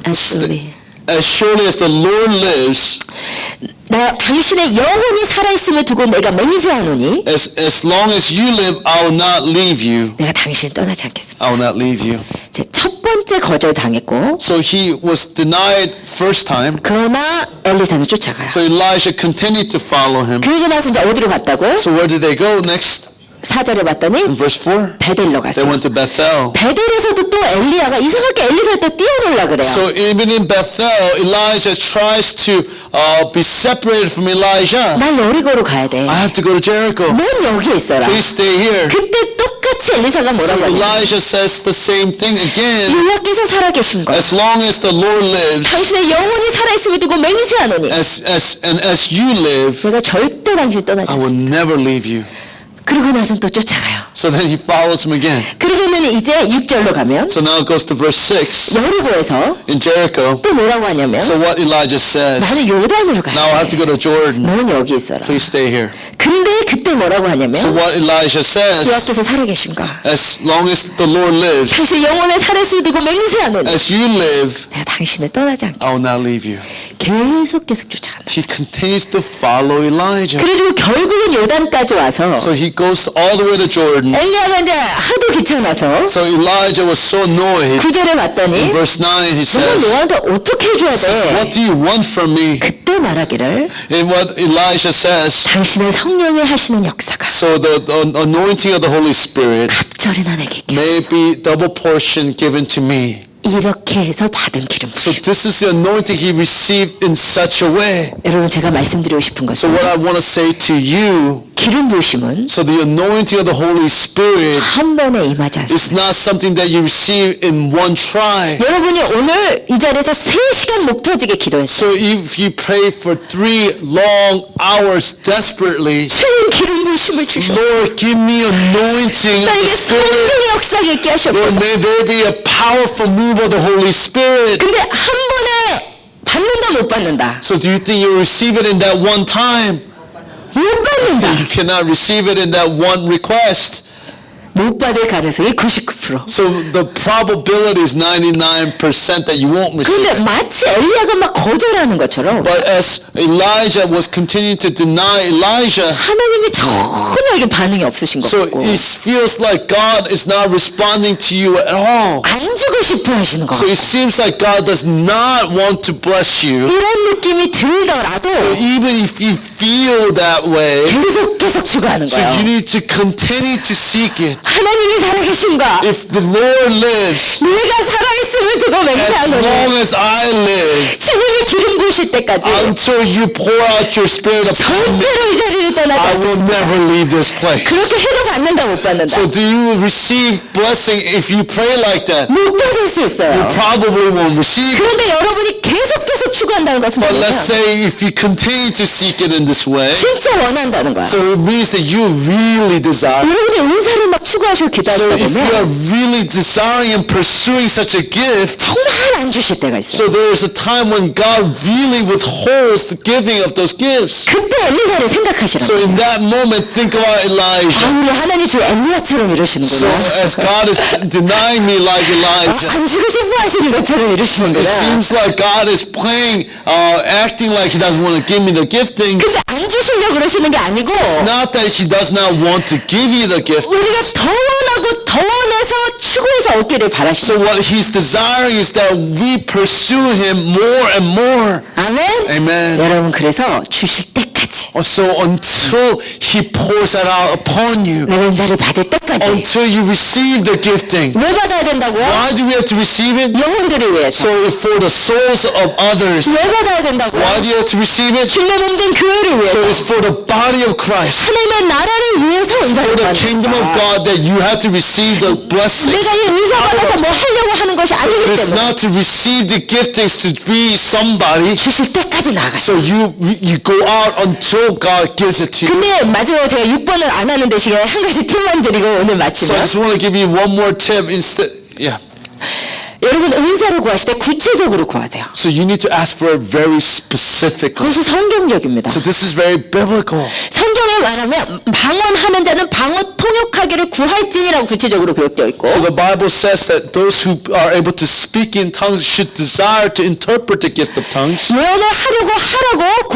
as as surely as the Lord lives, 나 당신의 영혼이 살아있음을 두고 내가 맹세하노니 as long as you live, I will not leave you. 내가 당신을 떠나지 않겠습니다. I will not leave you. 제 첫 번째 거절당했고 So he was denied first time. 그러나 엘리사는 쫓아가요. So Elisha continued to follow him. 그러고 나서 이제 어디로 갔다고요? So where did they go next? 4절에 봤더니 In verse 4, 베델로 they 갔어요. went to Bethel. 베델에서도 또 엘리야가 이상하게 엘리사를 또 띄워놓으려 그래요. So even in Bethel, Elijah tries to be separated from Elijah. 난 여리고로 가야 돼. I have to go to Jericho. 넌 여기에 있어라. Please stay here. 그때 똑같이 엘리사가 So 뭐라고 하냐? Elijah says the same thing again. 여호와께서 살아계신 것 As long as the Lord lives, 당신의 영혼이 살아있음을 두고 맹세하노니 as you live, 내가 절대 당신 떠나지 I will 않습니다. never leave you. 그러고 나서는 또 쫓아가요. So then he follows him again. 그러고는 이제 6절로 가면 So now it goes to verse 6 여리고에서 in Jericho. 또 뭐라고 하냐면 So what Elijah says, 나는 요단으로 가야 now I have to 돼. go to Jordan. 너는 여기 있어라. Please stay here. 근데 그때 뭐라고 하냐면 So what Elijah says, 여호와께서 살아계신가 as long as the Lord lives, 당신 영혼의 살아있음을 두고 맹세하노니 as you live, 내가 당신을 떠나지 I will 않겠습니다. not leave you. 계속 쫓아간다. He continues to follow Elijah. 그래가지고 결국은 요단까지 와서 So he goes all the way to Jordan. 엘리야가 이제 하도 귀찮아서 So Elijah was so annoyed. 9절에 봤더니 In verse 9 he 너는 says, 너한테 어떻게 해줘야 돼? what do you want from me? 그때 말하기를 And what Elijah says, 당신의 성령이 하시는 역사가 so the anointing of the Holy Spirit 갑절에 나에게 있게 may 하소서. be double portion given to me. 이렇게 해서 받은 기름 So 부심. this is the anointing he received in such a way. 여러분 제가 말씀드리고 싶은 So 것은 what I want to say to you, 기름 부심은 so the anointing of the Holy Spirit 한 번에 임하지 않습니다. is not something that you receive in one try. 여러분이 오늘 이 자리에서 3시간 목 터지게 기도했어요. So if you pray for 3 long hours desperately, 주님 기름 부심을 주셔. Lord, give me anointing of the 나에게 Spirit. 성령의 역사가 있게 Lord, 하시옵소서. may there be a powerful move of the Holy Spirit. 근데 한 번에 받는다 못 받는다? So do you think you'll receive it in that one time? 못 받는다. You cannot receive it in that one request. 못 받을 가능성이 99%. So the probability is 99% that you won't receive 그런데 it. 마치 엘리야가 막 거절하는 것처럼 But as Elijah was continuing to deny Elijah, 하나님이 전혀 이게 반응이 없으신 것 so 같고 it feels like God is not responding to you at all. 안 주고 싶어 하시는 것 So 같고 it seems like God does not want to bless you. 이런 느낌이 들더라도 Even if you feel that way, 계속 추구하는 so you 거예요. need to continue to seek it. 하나님이 살아계신가? If the Lord lives, 내가 살아있음을 두고 as 맹세하노니 long as I live, 주님이 기름 부으실 때까지 until you pour out your spirit upon me, 절대로 이 자리를 떠나지 I will 않겠습니다. never leave this place. 그렇게 해도 받는다 못 받는다? So do you receive blessing if you pray like that? 못 받을 수 You 있어요. probably won't receive it. 그런데 여러분이 계속 추구한다는 것은 But let's 뭐냐면 say if you continue to seek it in this way, 진짜 원한다는 거야. so it means that you really desire. 여러분이 은사를 막 추구하시고 So 기다리다 if you are 보면 really desiring and pursuing such a gift, 정말 안 주실 때가 있어요. so there is a time when God really withholds the giving of those gifts. 그때 엘리사를 생각하시라고. So in that moment, think about Elijah. 아, 우리 하나님 주 엘리야처럼 So 이러시는구나. as God is denying me like Elijah, 안 주고 싶어 하시는 것처럼 it 이러시는구나. seems like God is playing, acting like He doesn't want to give me the gifting. 근데 안 주시려고 그러시는 게 아니고 It's not that He does not want to give you the gift. 우리가 더 원하고 더 원해서 추구해서 얻기를 So 바라시는 what He's desiring is that we pursue Him more and more. 아멘. Amen. 여러분 그래서 주실 때까지 So until He pours that out upon you, 내가 은사를 받을 때까지 until you receive the gifting. 왜 받아야 된다고요? Why do we have to receive it? 영혼들을 위해서. So for the souls of others. 왜 받아야 된다고요? Why do you have to receive it? 주님의 몸된 교회를 So 위해서. it's for the body of Christ. 하나님의 나라를 위해서 For 은사를 the kingdom of 받는다. God that you have to receive the blessing. 내가 이 은사 받아서 뭐 하려고 하는 것이 아니기 It's 때문에 not to receive the giftings to be somebody. 주실 때까지 나아가서. So you go out until God gives it to you. 근데 마지막으로 제가 6번을 안 하는 대신에 한 가지 팁만 드리고 오늘 So I 마치면 just want to give you one more tip instead. Yeah. 여러분 은사를 구하실 때 구체적으로 구하세요. So you need to ask for it very specifically. 그것이 성경적입니다. So this is very biblical. 성경에 말하면 방언하는 자는 방언 통역하기를 구할지니라고 구체적으로 기록되어 있고 So the Bible says that those who are able to speak in tongues should desire to interpret the gift of tongues. 예언을 하라고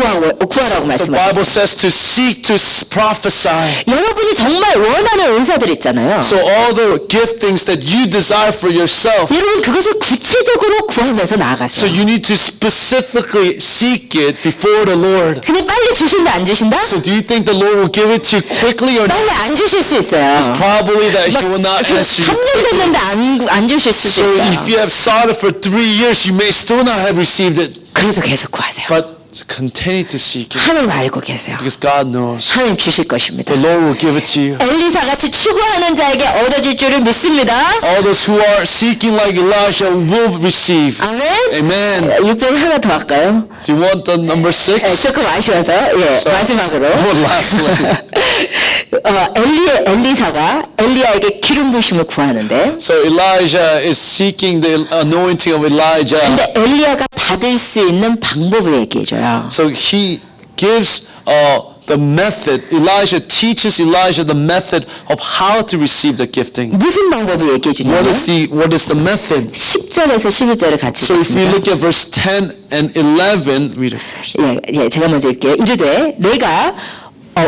구하라고 The 말씀하셨어요. Bible says to seek to prophesy. 여러분이 정말 원하는 은사들 있잖아요. So all the giftings that you desire for yourself. 여러분 그것을 구체적으로 구하면서 So 나아가세요. you need to specifically seek it before the Lord. 근데 빨리 주신다 안 주신다? So do you think the Lord will give it to you quickly or not? 빨리 안 주실 수 있어요. Probably that He will not answer you 3년 quickly. 됐는데 안 주실 수도 So 있어요. if you have sought it for 3 years, you may still not have received it. 그래도 계속 구하세요. But continue to seek it 하나님 알고 계세요. because God knows. 하나님 주실 것입니다. The Lord will give it to you. 엘리사 같이 추구하는 자에게 얻어질 줄을 믿습니다. All those who are seeking like Elijah will receive. 아멘. Amen. 6번 하나 더 할까요? Do you want the number 6? 조금 아쉬워서 마지막으로 Lastly. 엘리사가 엘리야에게 기름 부심을 구하는데 So Elijah is seeking the anointing of Elijah. 근데 엘리야가 받을 수 있는 방법을 얘기해줘요. So he gives the method. Elijah teaches Elijah the method of how to receive the gifting. 무슨 방법을 얘기해 주냐면 What is the method? 10절에서 11절을 같이 So if we 읽겠습니다. look at verse 10 and 11, read it first. 예, 제가 먼저 읽게요. 이르되 내가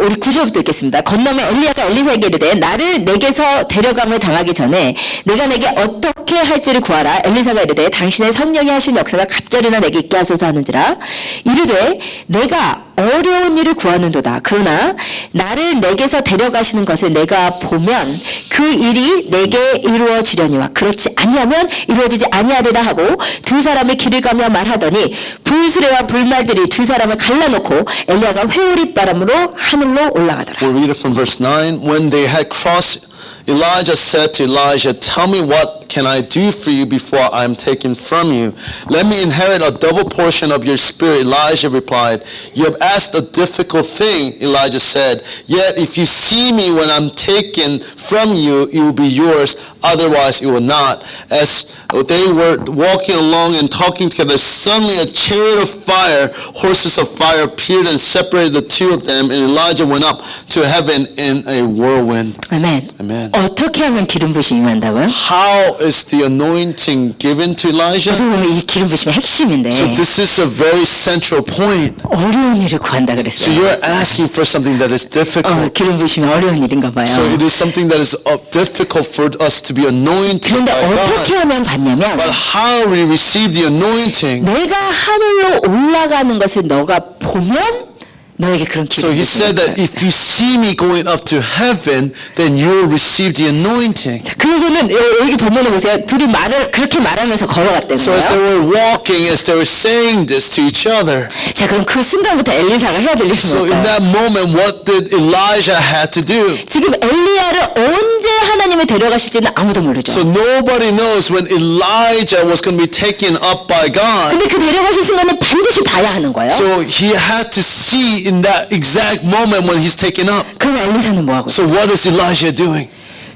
우리 9절부터 읽겠습니다. 건너면 엘리야가 엘리사에게 이르되 나를 내게서 데려감을 당하기 전에 내가 내게 어떻게 할지를 구하라. 엘리사가 이르되 당신의 성령이 하신 역사가 갑절이나 내게 있게 하소서 하는지라. 이르되 내가 어려운 일을 구하는도다. 그러나 나를 내게서 데려가시는 것을 내가 보면 그 일이 내게 이루어지려니와 그렇지 아니하면 이루어지지 아니하리라 하고 두 사람이 길을 가며 말하더니 불수레와 불말들이 두 사람을 갈라놓고 엘리야가 회오리 바람으로 하늘로 올라가더라. We'll read it from verse 9. When they had crossed, Elijah said to Elisha, tell me what can I do for you before I am taken from you? Let me inherit a double portion of your spirit. Elijah replied, you have asked a difficult thing, Elijah said. Yet if you see me when I'm taken from you, it will be yours. Otherwise it will not. As they were walking along and talking together, suddenly a chariot of fire, horses of fire appeared and separated the two of them, and Elijah went up to heaven in a whirlwind. 아멘. Amen. 어떻게 하면 기름 부심이 임한다고요? How is the anointing given to Elijah? 어떻게 보면 이 기름 부심의 핵심인데 So this is a very central point. 어려운 일을 구한다 So 그랬어요. you're asking for something that is difficult. 기름 부심이 어려운 일인가 봐요. So it is something that is difficult for us to be anointed 그런데 by 어떻게 God. 하면 받냐면 But how we receive the anointing? 내가 하늘로 올라가는 것을 너가 보면 너에게 그런 So 기름이 he said that if you see me going up to heaven, then you will receive the anointing. 자, 그리고는 여기 본문에 보세요. 둘이 말을 그렇게 말하면서 걸어갔다는 So as they 거예요. were walking, as they were saying this to each other. 자, 그럼 그 순간부터 엘리사가 해야 될 일이 So in 뭘까요? that moment, what did Elijah had to do? 지금 엘리야를 언제 하나님이 데려가실지는 아무도 모르죠. So nobody knows when Elijah was going to be taken up by God. 근데 그 데려가실 순간은 반드시 봐야 하는 거예요. So he had to see in that exact moment when he's taken up. 그럼 엘리사는 뭐 하고 있어요? So what is Elijah doing?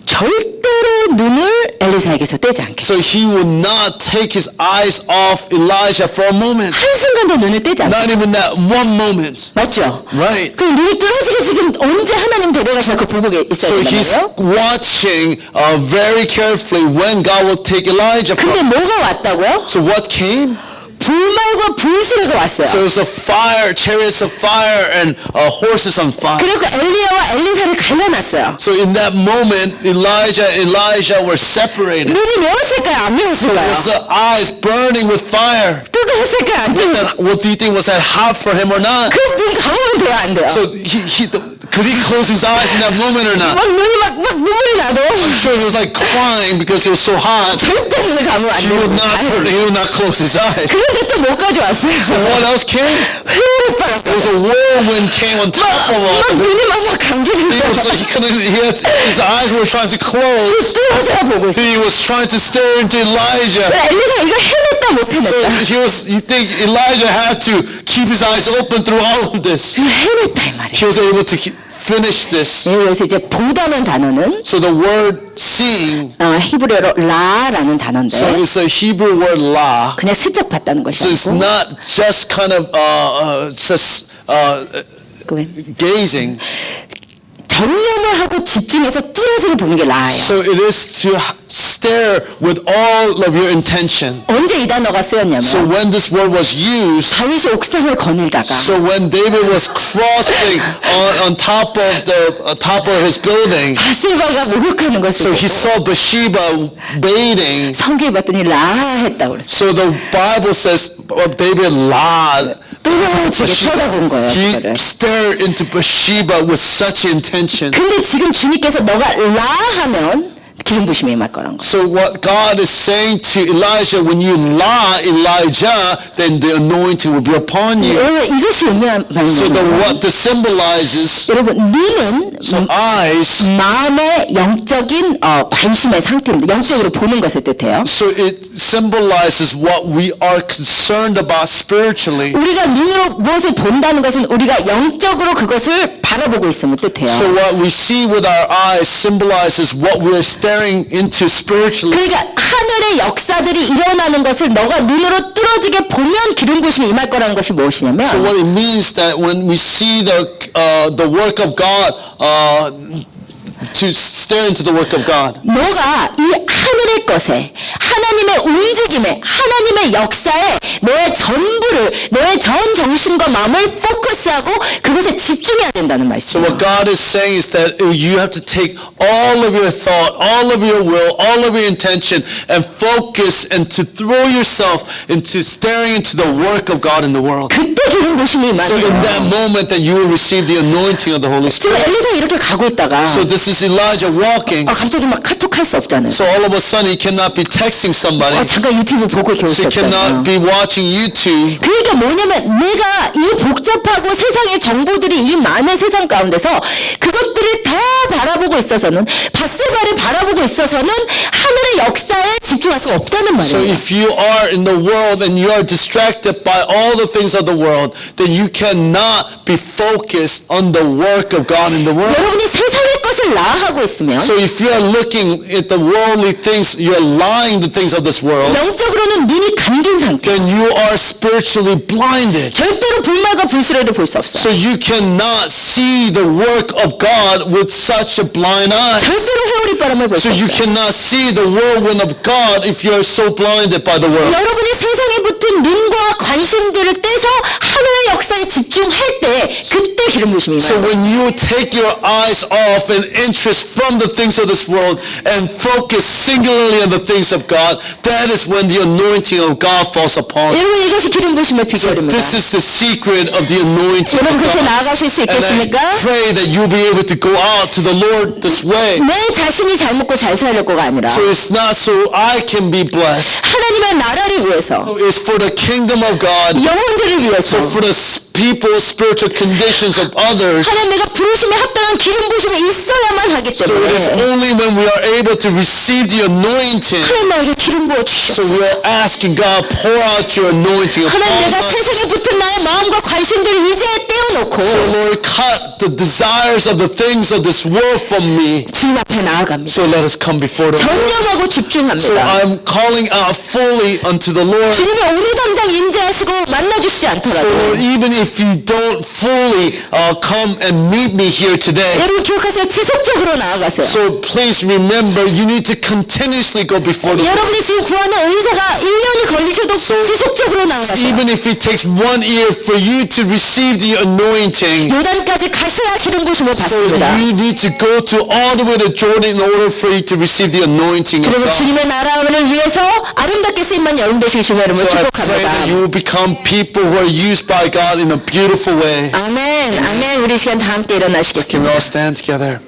절대로 눈을 엘리사에게서 떼지 않게. So he would not take his eyes off Elijah for a moment. 한순간도 눈을 떼지 않게. Not even that one moment. 맞죠? Right. 그럼 눈이 뚫어지게 지금 언제 하나님 데려가시나 그거 보고 있어야 So 된단 he's 말이에요. watching very carefully when God will take Elijah 근데 from. 뭐가 왔다고요? So what came? 불말과 불수레가 왔어요. So it was a fire, chariots of fire, and horses on fire. 그리고 엘리야와 엘리사를 갈라놨어요. So in that moment, Elijah and Elijah were separated. 눈이 매웠을까요? 안 매웠을까요? Was the eyes burning with fire? 뜨거웠을까요? 안 뜨거웠을까요? What do you think, was that hot for him or not? 그눈 감으면 돼요? 안 돼요? So could he close his eyes in that moment or not? 막 눈이 막 눈물이 나도 So he was like crying because it was so hot. 절대 눈을 감으면 안 He would 돼요. not close his eyes. 그런데 또 뭐까지 왔어요? So what else came? 회오리바람. There was a whirlwind came on top of 막 him. 눈이 막 감기는 His eyes were trying to close. 뚫어져야 보고 있어요. He was trying to stare into Elijah. 엘리사 이거 해냈다 못 해냈다. You think Elijah had to keep his eyes open through all of this. 이거 해냈다 이 말이에요. He was able to finish this. 그래서 이제 보다는 단어는 So the word seeing, 히브리어로 라라는 단어인데 so it's a Hebrew word la. 그냥 슬쩍 봤다는 것이 So it's 아니고 not just kind of gazing. 전념을 하고 집중해서 뚫어지게 보는 게 라예요. So it is to stare with all of your intention. 언제 이 단어가 쓰였냐면 So when this word was used, 다윗이 옥상을 거닐다가 so when David was crossing on top of his building, 바세바가 목욕하는 so 것을 he saw Bathsheba bathing. 성경에 봤더니 라 했다고 그랬어요. So the Bible says David lied. 뚫어지게 쳐다본 거예요. He 그거를. stared into Bathsheba with such intention. 근데 지금 주님께서 너가 라 하면 기름 부심이 임할 거란 거. So what God is saying to Elijah, when you lie, Elijah, then the anointing will be upon you. 왜 이것이 의미한 So 말이냐면 what this symbolizes, 여러분 눈은 so eyes, 마음의 영적인 관심의 상태입니다. 영적으로 보는 것을 뜻해요. so it symbolizes what we are concerned about spiritually. 우리가 눈으로 무엇을 본다는 것은 우리가 영적으로 그것을 바라보고 있음을 뜻해요. So what we see with our eyes symbolizes what we are staring into spiritually. 그러니까 하늘의 역사들이 일어나는 것을 너가 눈으로 뚫어지게 보면 기름 부심이 임할 거라는 것이 무엇이냐면 So what it means that when we see the the work of God, to stare into the work of God. 너가 이 하늘의 것에 하나님의 움직임에 하나님의 역사에 너의 전부를 너의 전 정신과 마음을 포커스하고 그것에 집중해야 된다는 So 말씀이에요. what God is saying is that you have to take all of your thought, all of your will, all of your intention and focus and to throw yourself into staring into the work of God in the world. 그때 기름 부심이 So in that 임하네요. moment that you will receive the anointing of the Holy 지금 Spirit. 엘리사 이렇게 가고 있다가 So this is Elijah walking. 갑자기 막 카톡 할 수 없잖아요. So all of a sudden he cannot be texting somebody. 잠깐 유튜브 보고 이렇게 올 수 He 없잖아요. cannot be watching YouTube. 그러니까 뭐냐면 내가 이 복잡하고 세상의 정보들이 이 많은 세상 가운데서 그것들을 다 바라보고 있어서는 바세바를 바라보고 있어서는 하늘의 역사에 집중할 수가 없다는 So 말이에요. if you are in the world and you are distracted by all the things of the world, then you cannot be focused on the work of God in the world. 여러분이 세상의 것을 나하고 있으면 So if you are looking at the worldly things, you are lying the things of this world, 영적으로는 눈이 감긴 상태. then you are spiritually blinded. 절대로 불말과 불수레를 볼 수 없어요. So you cannot see the work of God with such a blind eye. 절대로 회오리 바람을 볼 수 So you 없어요. cannot see the whirlwind of God if you are so blinded by the world. 여러분이 세상에 붙은 눈과 관심들을 떼서 하늘의 역사에 집중할 때 그때 기름 부심이 So 임해요. when you take your eyes off and interest from the things of this world and focus singularly on the things of God, that is when the anointing of God falls upon you. 여러분 이것이 기름 부심의 비결입니다. This is the secret of the anointing 여러분 of 그렇게 God. 나아가실 수 And I 있겠습니까? pray that you'll be able to go out to the Lord this way. 내 자신이 잘 먹고 잘 살려고가 아니라 So it's not so I can be blessed. 하나님의 나라를 위해서 So it's for the kingdom of God. 영혼들을 위해서 So for the people, spiritual conditions of others. 하나님 내가 부르심에 합당한 기름 부심이 있어야만 하기 So it is 때문에 only when we are able to receive the anointing. 하나님 나에게 기름 부어 So 주시옵소서. we are asking God, pour out your anointing upon 하나님 내가 us. 세상에 붙은 나의 마음과 관심들을 이제 떼어놓고 So Lord, cut the desires of the things of this world from me. 주님 앞에 나아갑니다. So let us come before the Lord. 전념하고 So 집중합니다. I'm calling out fully unto the Lord. 주님이 오늘 당장 인자하시고 만나주시지 So 않더라도 Lord, even if you don't fully come and meet me here today, 여러분 기억하세요. 지속적으로 나아가세요. so please remember, you need to continuously go before the Lord. 여러분이 지금 구하는 은사가 1년이 걸리셔도 지속적으로 나아가세요. Even if it takes 1 year for you to receive the anointing, 요단까지 가셔야 기름 부심을 so 받습니다. you need to go to all the way to Jordan in order for you to receive the anointing of 그래서 God. 주님의 나라를 위해서 아름답게 쓰임만 여러분 되시기 주님의 이름을 So I pray that 축복합니다. you will become people who are used by God in a beautiful way. 아멘. 아멘. 우리 시간 다 함께 Can 일어나시겠습니다. we all stand together?